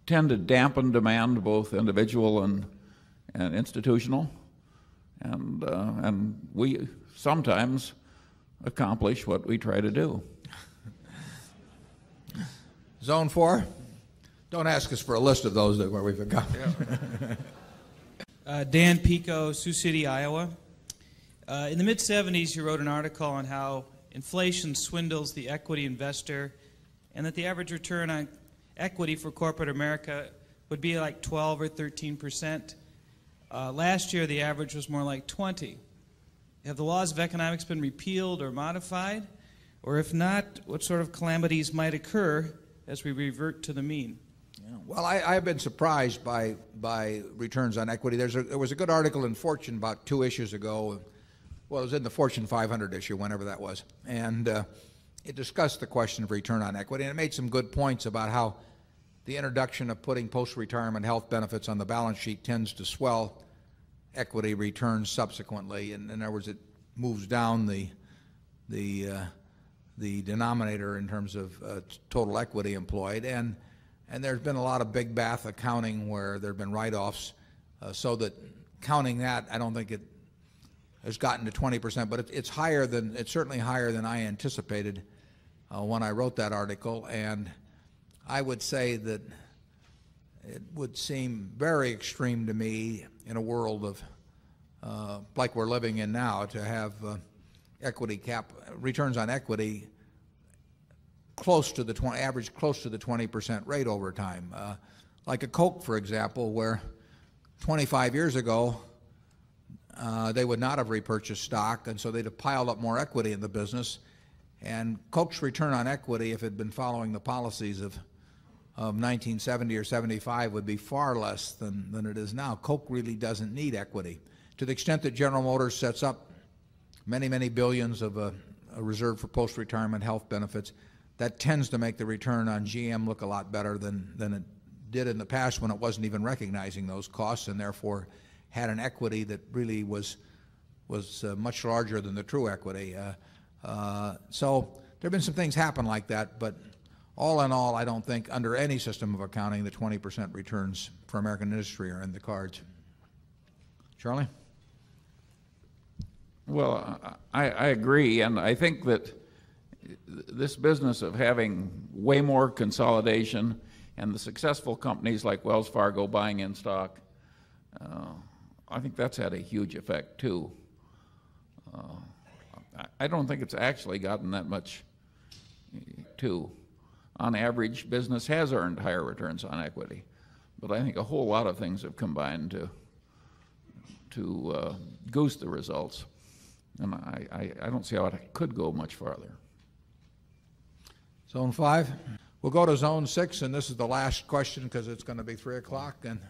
[SPEAKER 3] tend to dampen demand, both individual and institutional, and we sometimes accomplish what we try to do.
[SPEAKER 1] Zone 4? Don't ask us for a list of those where we've accomplished.
[SPEAKER 9] Dan Pico, Sioux City, Iowa. In the mid-'70s, you wrote an article on how inflation swindles the equity investor, and that the average return on equity for corporate America would be like 12 or 13%. Last year, the average was more like 20. Have the laws of economics been repealed or modified? Or if not, what sort of calamities might occur as we revert to the mean?
[SPEAKER 1] Well, I've been surprised by returns on equity. There was a good article in Fortune about 2 issues ago. Well, it was in the Fortune 500 issue, whenever that was. And it discussed the question of return on equity, and it made some good points about how the introduction of putting post-retirement health benefits on the balance sheet tends to swell equity returns subsequently. And in other words, it moves down the denominator in terms of total equity employed. And there's been a lot of big bath accounting where there have been write-offs, so that counting that, I don't think it has gotten to 20%, but it's certainly higher than I anticipated when I wrote that article. And I would say that it would seem very extreme to me in a world of like we're living in now to have returns on equity close to the average close to the 20% rate over time. Like a Coke, for example, where 25 years ago they would not have repurchased stock, and so they'd have piled up more equity in the business. And Coke's return on equity, if it had been following the policies of 1970 or 75, would be far less than it is now. Coke really doesn't need equity. To the extent that General Motors sets up many, many billions of a reserve for post-retirement health benefits, that tends to make the return on GM look a lot better than it did in the past, when it wasn't even recognizing those costs, and therefore had an equity that really was much larger than the true equity. So there have been some things happen like that, but all in all, I don't think under any system of accounting the 20% returns for American industry are in the cards. Charlie?
[SPEAKER 3] Well, I agree, and I think that this business of having way more consolidation and the successful companies like Wells Fargo buying in stock, I think that's had a huge effect too. I don't think it's actually gotten that much too. On average, business has earned higher returns on equity, but I think a whole lot of things have combined to goose the results, and I don't see how it could go much farther.
[SPEAKER 1] Zone 5. We'll go to Zone 6, and this is the last question because it's going to be 3 o'clock, and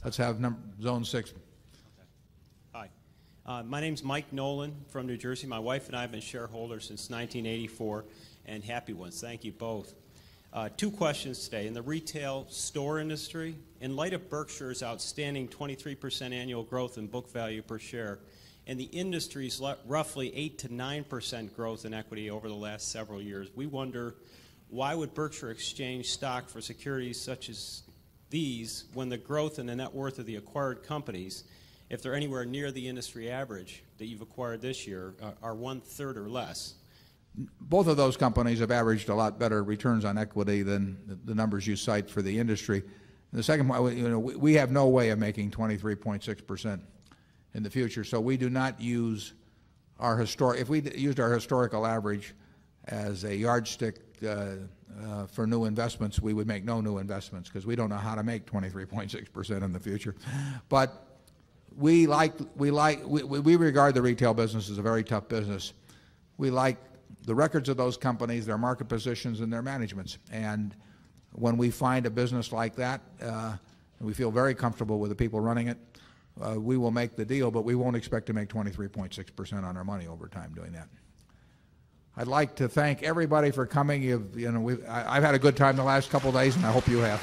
[SPEAKER 1] let's have Zone 6.
[SPEAKER 10] Hi. My name's Mike Nolan from New Jersey. My wife and I have been shareholders since 1984, and happy ones. Thank you both. 2 questions today. In the retail store industry, in light of Berkshire's outstanding 23% annual growth in book value per share, and the industry's roughly 8 to 9% growth in equity over the last several years, we wonder, why would Berkshire exchange stock for securities such as these when the growth and the net worth of the acquired companies, if they're anywhere near the industry average that you've acquired this year, are 1/3 or less?
[SPEAKER 1] Both of those companies have averaged a lot better returns on equity than the numbers you cite for the industry. And the second point, we have no way of making 23.6% in the future, so we do not use our if we used our historical average as a yardstick for new investments, we would make no new investments because we don't know how to make 23.6% in the future. But we regard the retail business as a very tough business. We like the records of those companies, their market positions, and their managements. And when we find a business like that, and we feel very comfortable with the people running it, we will make the deal, but we won't expect to make 23.6% on our money over time doing that. I'd like to thank everybody for coming. I've had a good time the last couple of days, and I hope you have.